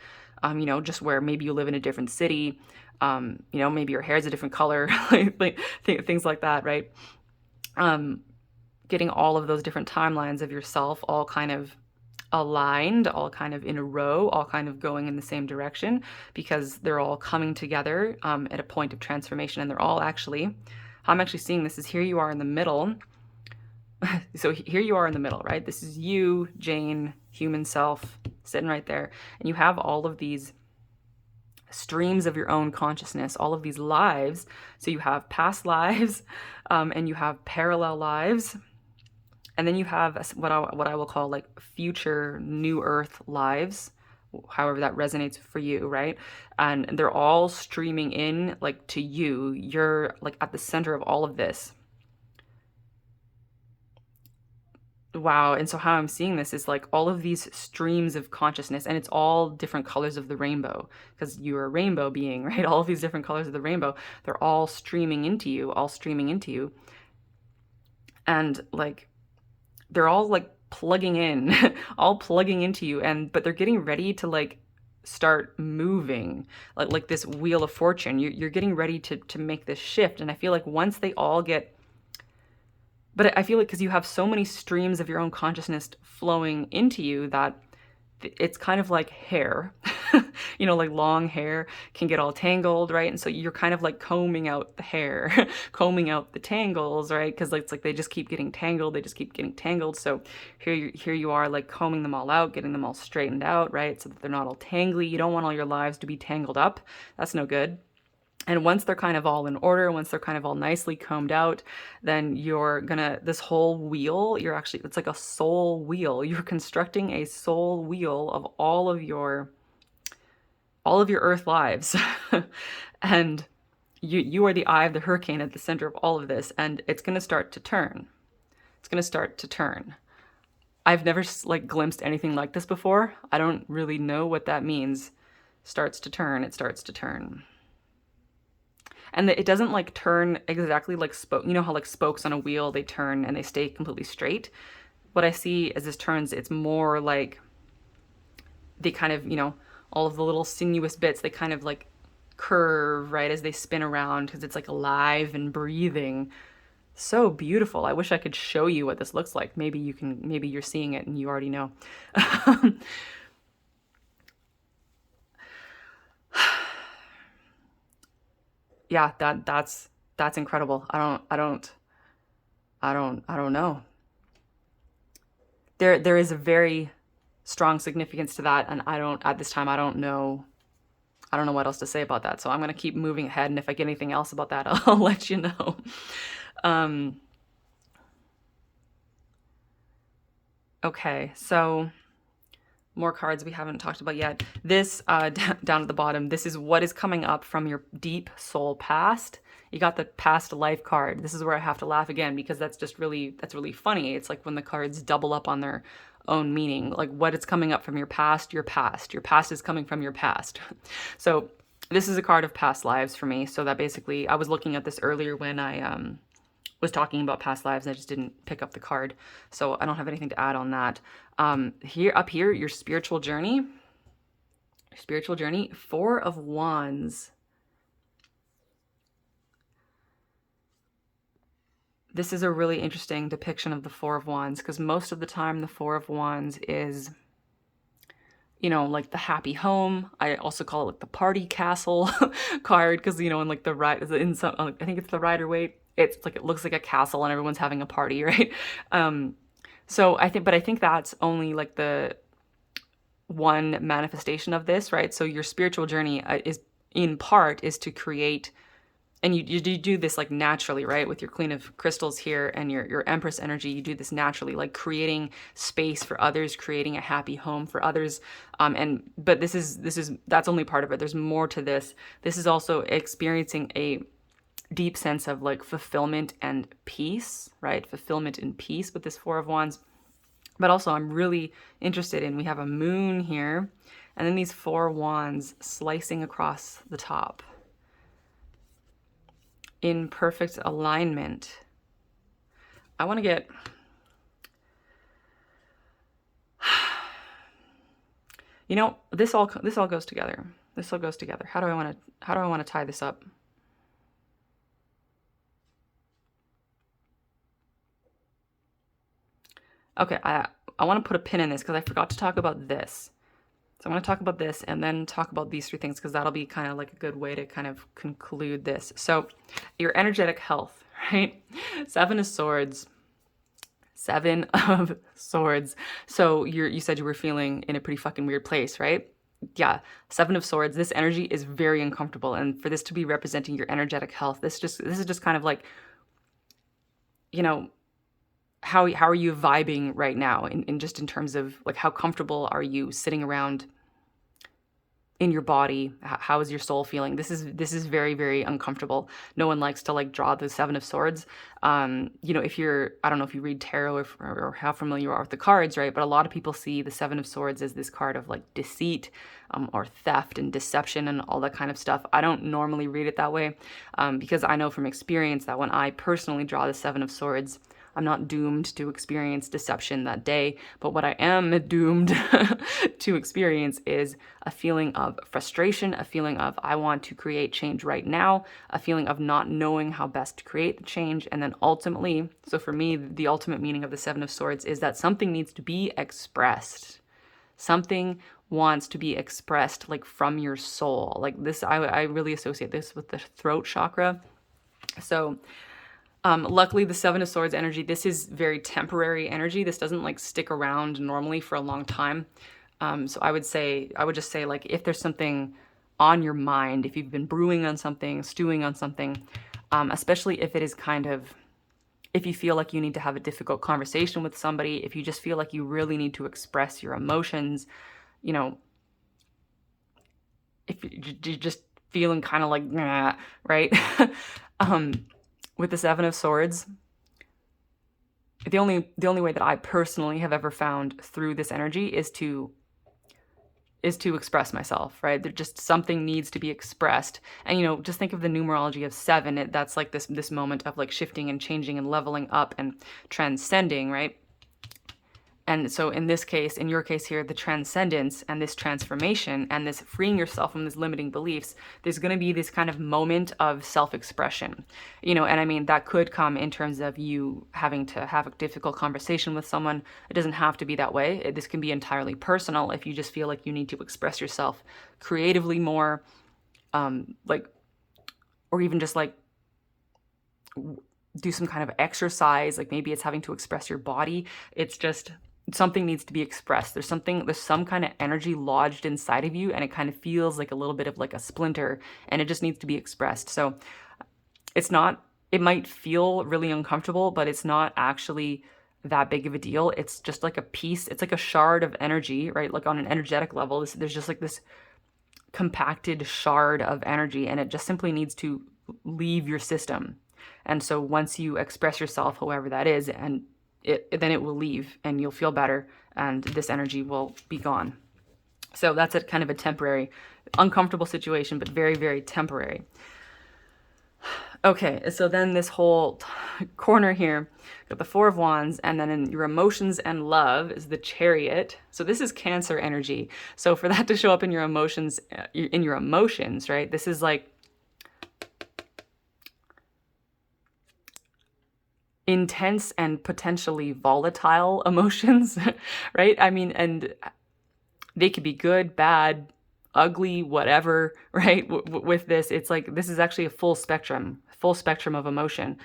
just where maybe you live in a different city, maybe your hair is a different color, things like that, right? Getting all of those different timelines of yourself all kind of aligned, all kind of in a row, all kind of going in the same direction, because they're all coming together at a point of transformation. And they're all actually, how I'm actually seeing this is here you are in the middle. So here you are in the middle, right? This is you, Jane, human self, sitting right there. And you have all of these streams of your own consciousness, all of these lives. So you have past lives, and you have parallel lives. And then you have what I will call like future new Earth lives, however that resonates for you, right? And they're all streaming in like to you. You're like at the center of all of this. Wow. And so how I'm seeing this is like all of these streams of consciousness, and it's all different colors of the rainbow because you're a rainbow being, right? All of these different colors of the rainbow, they're all streaming into you, all streaming into you. And like, they're all like plugging in, all plugging into you, but they're getting ready to like start moving, like this wheel of fortune. You're getting ready to make this shift. And I feel like once they all get, but I feel like because you have so many streams of your own consciousness flowing into you that it's kind of like hair, like long hair can get all tangled, right? And so you're kind of like combing out the hair, combing out the tangles, right? Because it's like they just keep getting tangled, they just keep getting tangled. So here you are like combing them all out, getting them all straightened out, right? So that they're not all tangly. You don't want all your lives to be tangled up. That's no good. And once they're kind of all in order, once they're kind of all nicely combed out, then this whole wheel, it's like a soul wheel. You're constructing a soul wheel of all of your Earth lives. And you are the eye of the hurricane at the center of all of this. And it's going to start to turn. It's going to start to turn. I've never like glimpsed anything like this before. I don't really know what that means. starts to turn, it starts to turn. And it doesn't like turn exactly like spoke. You know how like spokes on a wheel, they turn and they stay completely straight. What I see as this turns, it's more like they kind of, all of the little sinuous bits, they kind of like curve right as they spin around because it's like alive and breathing. So beautiful. I wish I could show you what this looks like. Maybe you're seeing it and you already know. Yeah, that's incredible. I don't know. There is a very strong significance to that, and at this time I don't know what else to say about that. So I'm gonna keep moving ahead, and if I get anything else about that, I'll let you know. Um, okay, so more cards we haven't talked about yet. This down at the bottom, this is what is coming up from your deep soul past. You got the past life card. This is where I have to laugh again because that's really funny. It's like when the cards double up on their own meaning. Like what is coming up from your past, your past. Your past is coming from your past. So this is a card of past lives for me. So that basically, I was looking at this earlier when I was talking about past lives. I just didn't pick up the card, so I don't have anything to add on that. Here, up here, your spiritual journey. Spiritual journey, Four of Wands. This is a really interesting depiction of the Four of Wands because most of the time the Four of Wands is, like the happy home. I also call it like the party castle card because, in like the right, in some, I think it's the Rider-Waite. It's like, it looks like a castle and everyone's having a party, right? So I think that's only like the one manifestation of this, right? So your spiritual journey is in part is to create, and you do this like naturally, right? With your Queen of Crystals here and your Empress energy, you do this naturally, like creating space for others, creating a happy home for others. But that's only part of it. There's more to this. This is also experiencing a deep sense of like fulfillment and peace, right? Fulfillment and peace with this Four of Wands. But also I'm really interested in, we have a moon here and then these four wands slicing across the top in perfect alignment. I want to get, this all goes together. This all goes together. How do I want to tie this up? Okay, I want to put a pin in this because I forgot to talk about this. So I'm going to talk about this and then talk about these three things because that'll be kind of like a good way to kind of conclude this. So your energetic health, right? Seven of Swords. Seven of Swords. So you said you were feeling in a pretty fucking weird place, right? Yeah, Seven of Swords. This energy is very uncomfortable, and for this to be representing your energetic health, this is just kind of like, how are you vibing right now in just in terms of like how comfortable are you sitting around in your body? How is your soul feeling? This is very, very uncomfortable. No one likes to like draw the Seven of Swords. If you're, I don't know if you read tarot or how familiar you are with the cards, right? But a lot of people see the Seven of Swords as this card of like deceit, or theft and deception and all that kind of stuff. I don't normally read it that way, because I know from experience that when I personally draw the Seven of Swords, I'm not doomed to experience deception that day, but what I am doomed to experience is a feeling of frustration, a feeling of I want to create change right now, a feeling of not knowing how best to create the change, and then ultimately, so for me, the ultimate meaning of the Seven of Swords is that something needs to be expressed. Something wants to be expressed like from your soul. Like this, I really associate this with the throat chakra. So luckily, the Seven of Swords energy, this is very temporary energy. This doesn't like stick around normally for a long time. So I would just say like if there's something on your mind, if you've been brewing on something, stewing on something, especially if it is if you feel like you need to have a difficult conversation with somebody, if you just feel like you really need to express your emotions, if you're just feeling kind of like, nah, right? With the Seven of Swords, the only way that I personally have ever found through this energy is to is to express myself, right? There just something needs to be expressed. And just think of the numerology of 7. That's like this moment of like shifting and changing and leveling up and transcending, right? And so in this case, in your case here, the transcendence and this transformation and this freeing yourself from these limiting beliefs, there's going to be this kind of moment of self-expression, and I mean, that could come in terms of you having to have a difficult conversation with someone. It doesn't have to be that way. This can be entirely personal if you just feel like you need to express yourself creatively more, like, or even just like do some kind of exercise. Like maybe it's having to express your body. It's just something needs to be expressed. There's some kind of energy lodged inside of you, and it kind of feels like a little bit of like a splinter, and it just needs to be expressed. So it might feel really uncomfortable, but it's not actually that big of a deal. It's just like a piece. It's like a shard of energy, right? Like on an energetic level, there's just like this compacted shard of energy, and it just simply needs to leave your system. And so once you express yourself, however that is, and then it will leave and you'll feel better and this energy will be gone. So that's a kind of a temporary, uncomfortable situation, but very, very temporary. Okay, so then this whole corner here, got the 4 of Wands, and then in your emotions and love is the Chariot. So this is Cancer energy. So for that to show up in your emotions, right? This is like intense and potentially volatile emotions, right? I mean, and they could be good, bad, ugly, whatever, right? With this, it's like, this is actually a full spectrum of emotion.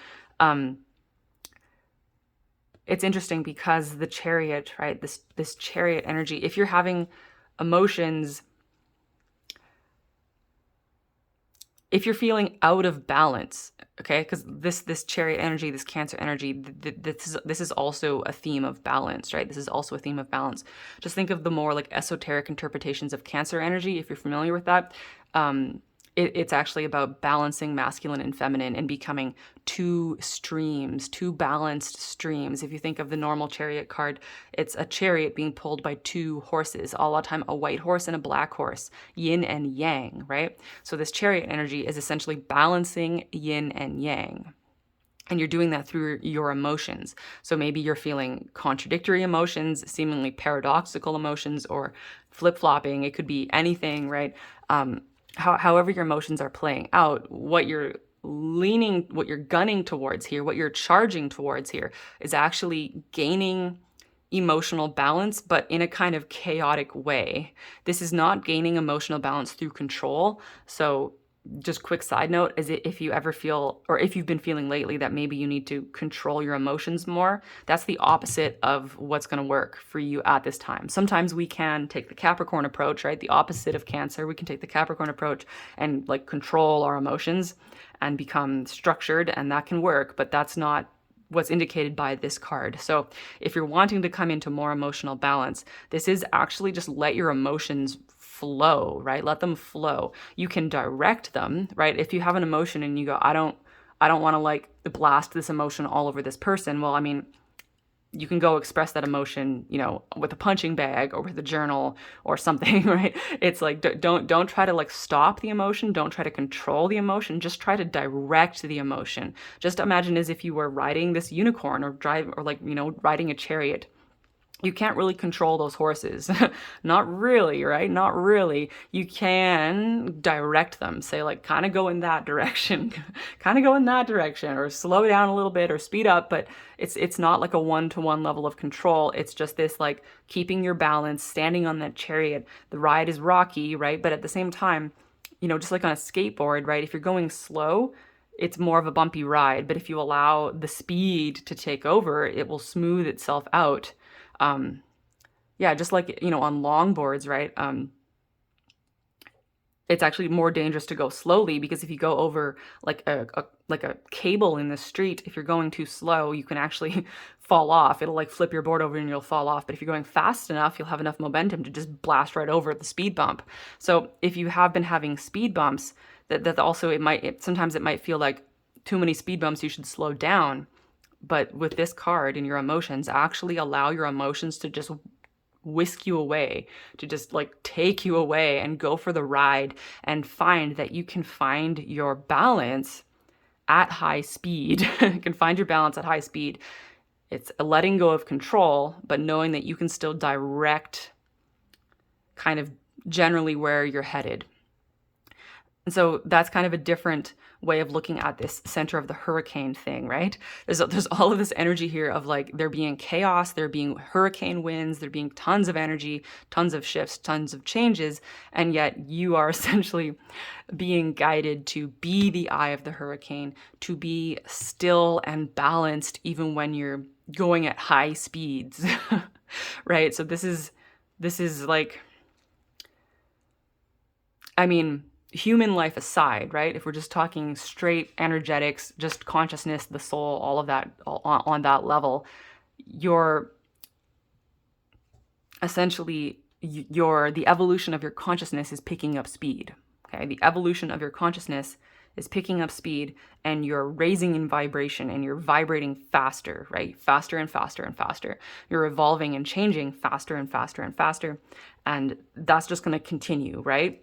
It's interesting because the Chariot, right? This Chariot energy, if you're having emotions, if you're feeling out of balance, okay, because this Chariot energy, this Cancer energy, this is also a theme of balance, right? This is also a theme of balance. Just think of the more like esoteric interpretations of Cancer energy, if you're familiar with that. It's actually about balancing masculine and feminine and becoming two balanced streams. If you think of the normal Chariot card, it's a chariot being pulled by 2 horses, all the time a white horse and a black horse, yin and yang, right? So this Chariot energy is essentially balancing yin and yang. And you're doing that through your emotions. So maybe you're feeling contradictory emotions, seemingly paradoxical emotions, or flip-flopping. It could be anything, right? However your emotions are playing out, what you're gunning towards here, what you're charging towards here is actually gaining emotional balance, but in a kind of chaotic way. This is not gaining emotional balance through control. So just quick side note is if you ever feel, or if you've been feeling lately that maybe you need to control your emotions more, that's the opposite of what's going to work for you at this time. Sometimes we can take the Capricorn approach, right? The opposite of Cancer. We can take the Capricorn approach and like control our emotions and become structured, and that can work, but that's not what's indicated by this card. So if you're wanting to come into more emotional balance, this is actually just let your emotions flow, right? Let them flow. You can direct them, right? If you have an emotion and you go, I don't want to like blast this emotion all over this person. Well, I mean, you can go express that emotion, with a punching bag or with a journal or something, right? It's like, don't try to like stop the emotion. Don't try to control the emotion. Just try to direct the emotion. Just imagine as if you were riding this unicorn or riding a chariot. You can't really control those horses. Not really, right? Not really. You can direct them. Say like, kind of go in that direction, or slow down a little bit or speed up, but it's not like a 1-to-1 level of control. It's just this like keeping your balance, standing on that chariot. The ride is rocky, right? But at the same time, just like on a skateboard, right? If you're going slow, it's more of a bumpy ride. But if you allow the speed to take over, it will smooth itself out. Just like, on longboards, right? It's actually more dangerous to go slowly because if you go over like a cable in the street, if you're going too slow, you can actually fall off. It'll like flip your board over and you'll fall off. But if you're going fast enough, you'll have enough momentum to just blast right over the speed bump. So if you have been having speed bumps, that also sometimes it might feel like too many speed bumps, you should slow down. But with this card and your emotions, actually allow your emotions to just whisk you away, to just like take you away and go for the ride and find that you can find your balance at high speed. You can find your balance at high speed. It's a letting go of control, but knowing that you can still direct kind of generally where you're headed. And so that's kind of a different way of looking at this center of the hurricane thing, right? There's all of this energy here of like there being chaos, there being hurricane winds, there being tons of energy, tons of shifts, tons of changes, and yet you are essentially being guided to be the eye of the hurricane, to be still and balanced even when you're going at high speeds, right? So this is like, I mean, human life aside, right? If we're just talking straight energetics, just consciousness, the soul, all of that on that level, you're essentially, the evolution of your consciousness is picking up speed. Okay, the evolution of your consciousness is picking up speed, and you're raising in vibration, and you're vibrating faster, right? Faster and faster and faster. You're evolving and changing faster and faster and faster, and that's just going to continue, right?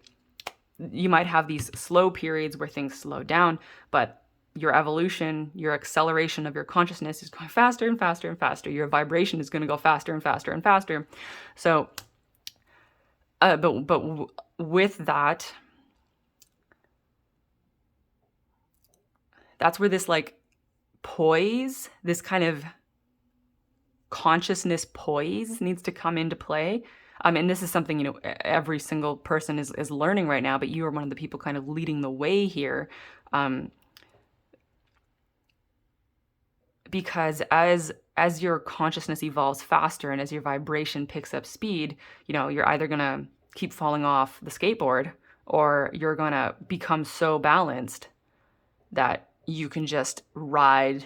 You might have these slow periods where things slow down, but your evolution, your acceleration of your consciousness is going faster and faster and faster. Your vibration is going to go faster and faster and faster. So, but with that, that's where this like poise, this kind of consciousness poise needs to come into play. And this is something, you know, every single person is learning right now, but you are one of the people kind of leading the way here. Because as your consciousness evolves faster and as your vibration picks up speed, you know, you're either going to keep falling off the skateboard, or you're going to become so balanced that you can just ride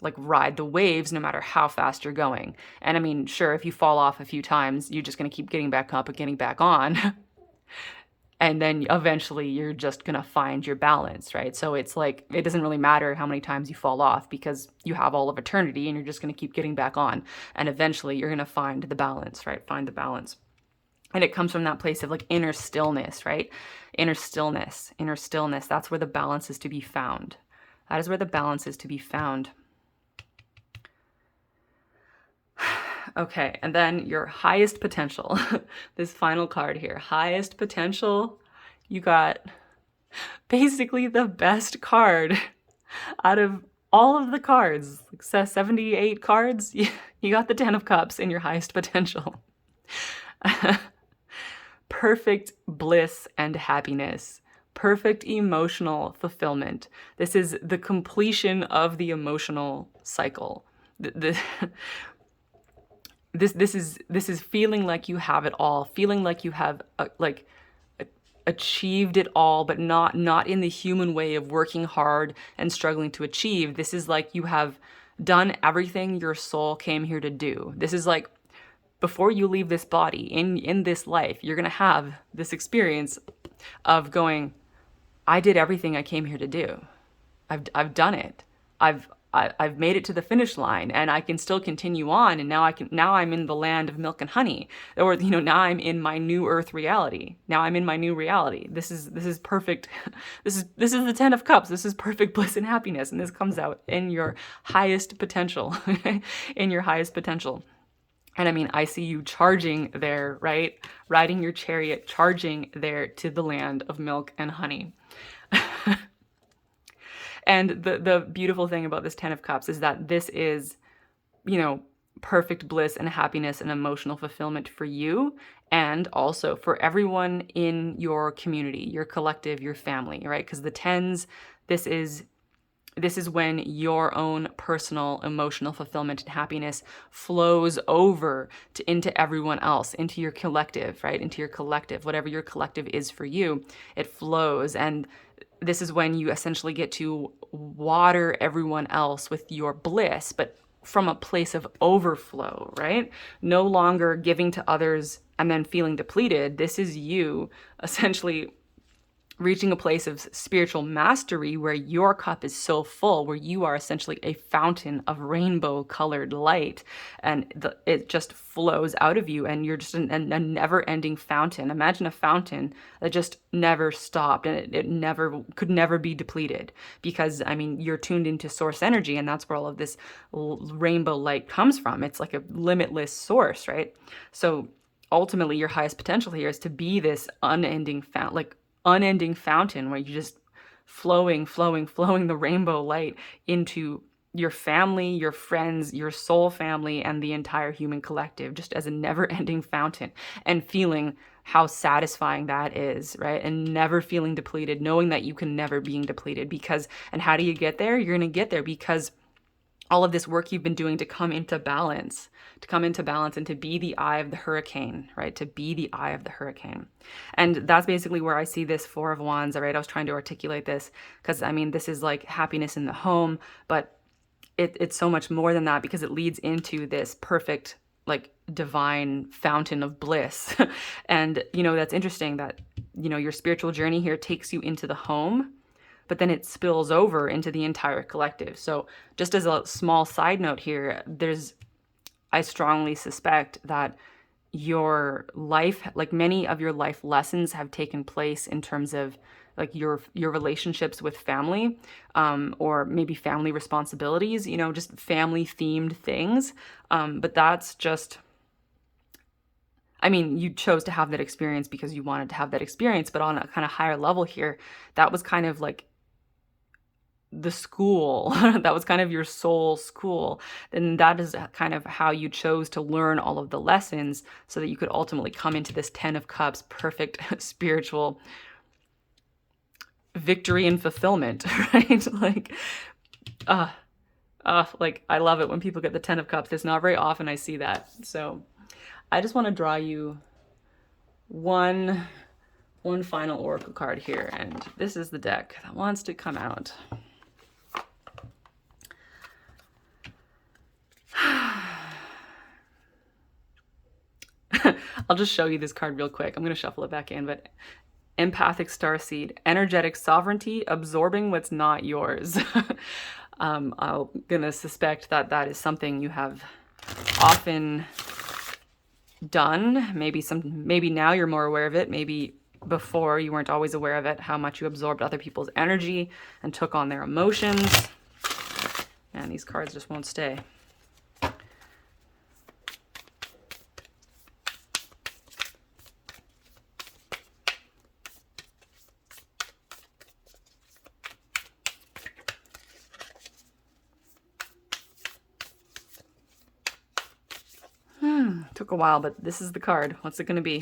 the waves no matter how fast you're going. And I mean, sure, if you fall off a few times, you're just going to keep getting back up and getting back on. And then eventually you're just going to find your balance, right? So it's like, it doesn't really matter how many times you fall off, because you have all of eternity and you're just going to keep getting back on. And eventually you're going to find the balance, right? Find the balance. And it comes from that place of like inner stillness, right? Inner stillness. That's where the balance is to be found. That is where the balance is to be found. Okay, and then your highest potential. This final card here, highest potential. You got basically the best card out of all of the cards. 78 cards, you got the 10 of Cups in your highest potential. Perfect bliss and happiness. Perfect emotional fulfillment. This is the completion of the emotional cycle. This is feeling like you have it all, feeling like you have achieved it all, but not in the human way of working hard and struggling to achieve. This is like you have done everything your soul came here to do. This is like, before you leave this body, in this life, you're gonna have this experience of going, I did everything I came here to do. I've done it. I've made it to the finish line, and I can still continue on. And now I'm in the land of milk and honey, or, you know, now I'm in my new earth reality. Now I'm in my new reality. This is perfect. This is the 10 of Cups. This is perfect bliss and happiness. And this comes out in your highest potential, in your highest potential. And I mean, I see you charging there, right? Riding your chariot, charging there to the land of milk and honey. And the beautiful thing about this 10 of Cups is that this is, you know, perfect bliss and happiness and emotional fulfillment for you, and also for everyone in your community, your collective, your family, right? Because the 10s, this is when your own personal emotional fulfillment and happiness flows over into everyone else, into your collective, right? Into your collective, whatever your collective is for you, it flows. And this is when you essentially get to water everyone else with your bliss, but from a place of overflow, right? No longer giving to others and then feeling depleted. This is you essentially reaching a place of spiritual mastery where your cup is so full, where you are essentially a fountain of rainbow colored light, and it just flows out of you, and you're just a never ending fountain. Imagine a fountain that just never stopped, and it never could never be depleted, because I mean, you're tuned into source energy, and that's where all of this rainbow light comes from. It's like a limitless source, right? So ultimately your highest potential here is to be this unending fountain where you're just flowing the rainbow light into your family, your friends, your soul family, and the entire human collective, just as a never-ending fountain, and feeling how satisfying that is, right? And never feeling depleted, knowing that you can never be depleted. And how do you get there? You're going to get there because all of this work you've been doing to come into balance and to be the eye of the hurricane, right? To be the eye of the hurricane. And that's basically where I see this Four of Wands, right? I was trying to articulate this because, I mean, this is like happiness in the home, but it's so much more than that, because it leads into this perfect, like, divine fountain of bliss. And, that's interesting that, your spiritual journey here takes you into the home, but then it spills over into the entire collective. So just as a small side note here, I strongly suspect that your life, like many of your life lessons, have taken place in terms of like your relationships with family, or maybe family responsibilities, just family themed things. But that's just, I mean, you chose to have that experience because you wanted to have that experience, but on a kind of higher level here, that was kind of like the school, that was kind of your soul school. Then that is kind of how you chose to learn all of the lessons so that you could ultimately come into this 10 of Cups, perfect spiritual victory and fulfillment, right? Like, like, I love it when people get the 10 of Cups. It's not very often I see that. So I just want to draw you one final oracle card here, and this is the deck that wants to come out. I'll just show you this card real quick. I'm going to shuffle it back in, but empathic starseed, energetic sovereignty, absorbing what's not yours. I'm going to suspect that that is something you have often done. Maybe now you're more aware of it. Maybe before you weren't always aware of it, how much you absorbed other people's energy and took on their emotions. And these cards just won't stay. Took a while, but this is the card. What's it going to be?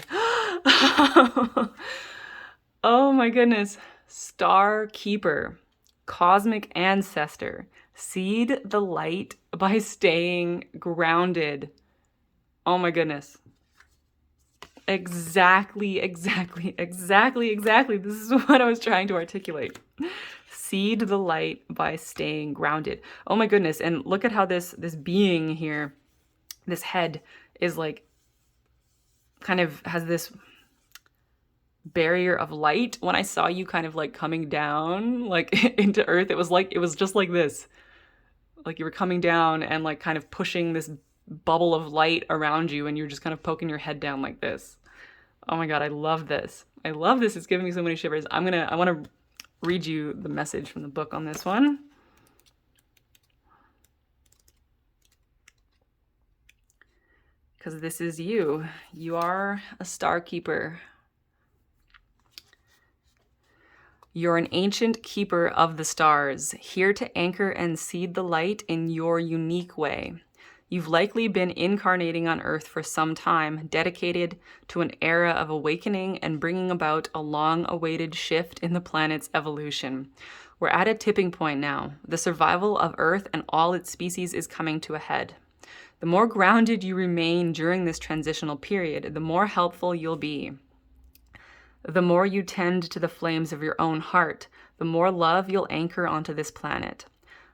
Oh my goodness. Star Keeper, cosmic ancestor, seed the light by staying grounded. Oh my goodness. Exactly. This is what I was trying to articulate. Seed the light by staying grounded. Oh my goodness. And look at how this being here, this head, is like, kind of has this barrier of light. When I saw you kind of like coming down like into earth, it was just like this, like you were coming down and like kind of pushing this bubble of light around you, and you're just kind of poking your head down like this. Oh my God, I love this. It's giving me so many shivers. I want to read you the message from the book on this one. Because this is you. You are a star keeper. You're an ancient keeper of the stars, here to anchor and seed the light in your unique way. You've likely been incarnating on Earth for some time, dedicated to an era of awakening and bringing about a long-awaited shift in the planet's evolution. We're at a tipping point now. The survival of Earth and all its species is coming to a head. The more grounded you remain during this transitional period, the more helpful you'll be. The more you tend to the flames of your own heart, the more love you'll anchor onto this planet.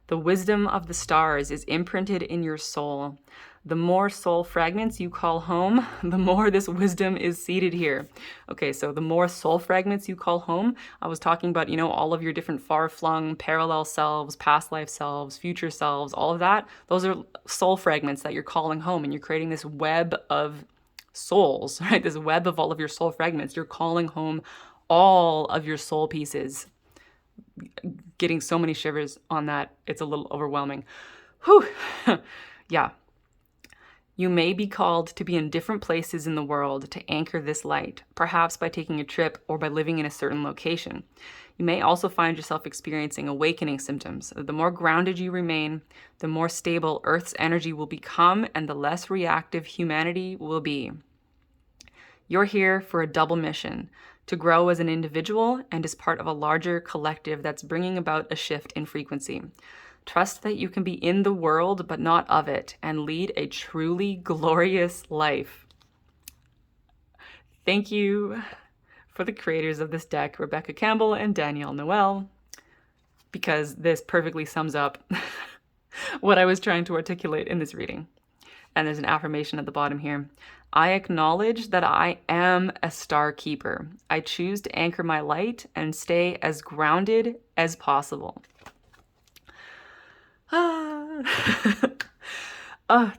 The wisdom of the stars is imprinted in your soul. The more soul fragments you call home, the more this wisdom is seated here. Okay, so the more soul fragments you call home, I was talking about, all of your different far-flung parallel selves, past life selves, future selves, all of that. Those are soul fragments that you're calling home, and you're creating this web of souls, right? This web of all of your soul fragments. You're calling home all of your soul pieces. Getting so many shivers on that, it's a little overwhelming. Whew. Yeah. You may be called to be in different places in the world to anchor this light, perhaps by taking a trip or by living in a certain location. You may also find yourself experiencing awakening symptoms. The more grounded you remain, the more stable Earth's energy will become and the less reactive humanity will be. You're here for a double mission, to grow as an individual and as part of a larger collective that's bringing about a shift in frequency. Trust that you can be in the world, but not of it, and lead a truly glorious life. Thank you for the creators of this deck, Rebecca Campbell and Danielle Noel, because this perfectly sums up what I was trying to articulate in this reading. And there's an affirmation at the bottom here. I acknowledge that I am a star keeper. I choose to anchor my light and stay as grounded as possible.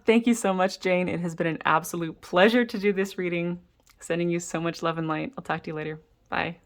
Thank you so much, Jane. It has been an absolute pleasure to do this reading. Sending you so much love and light. I'll talk to you later. Bye.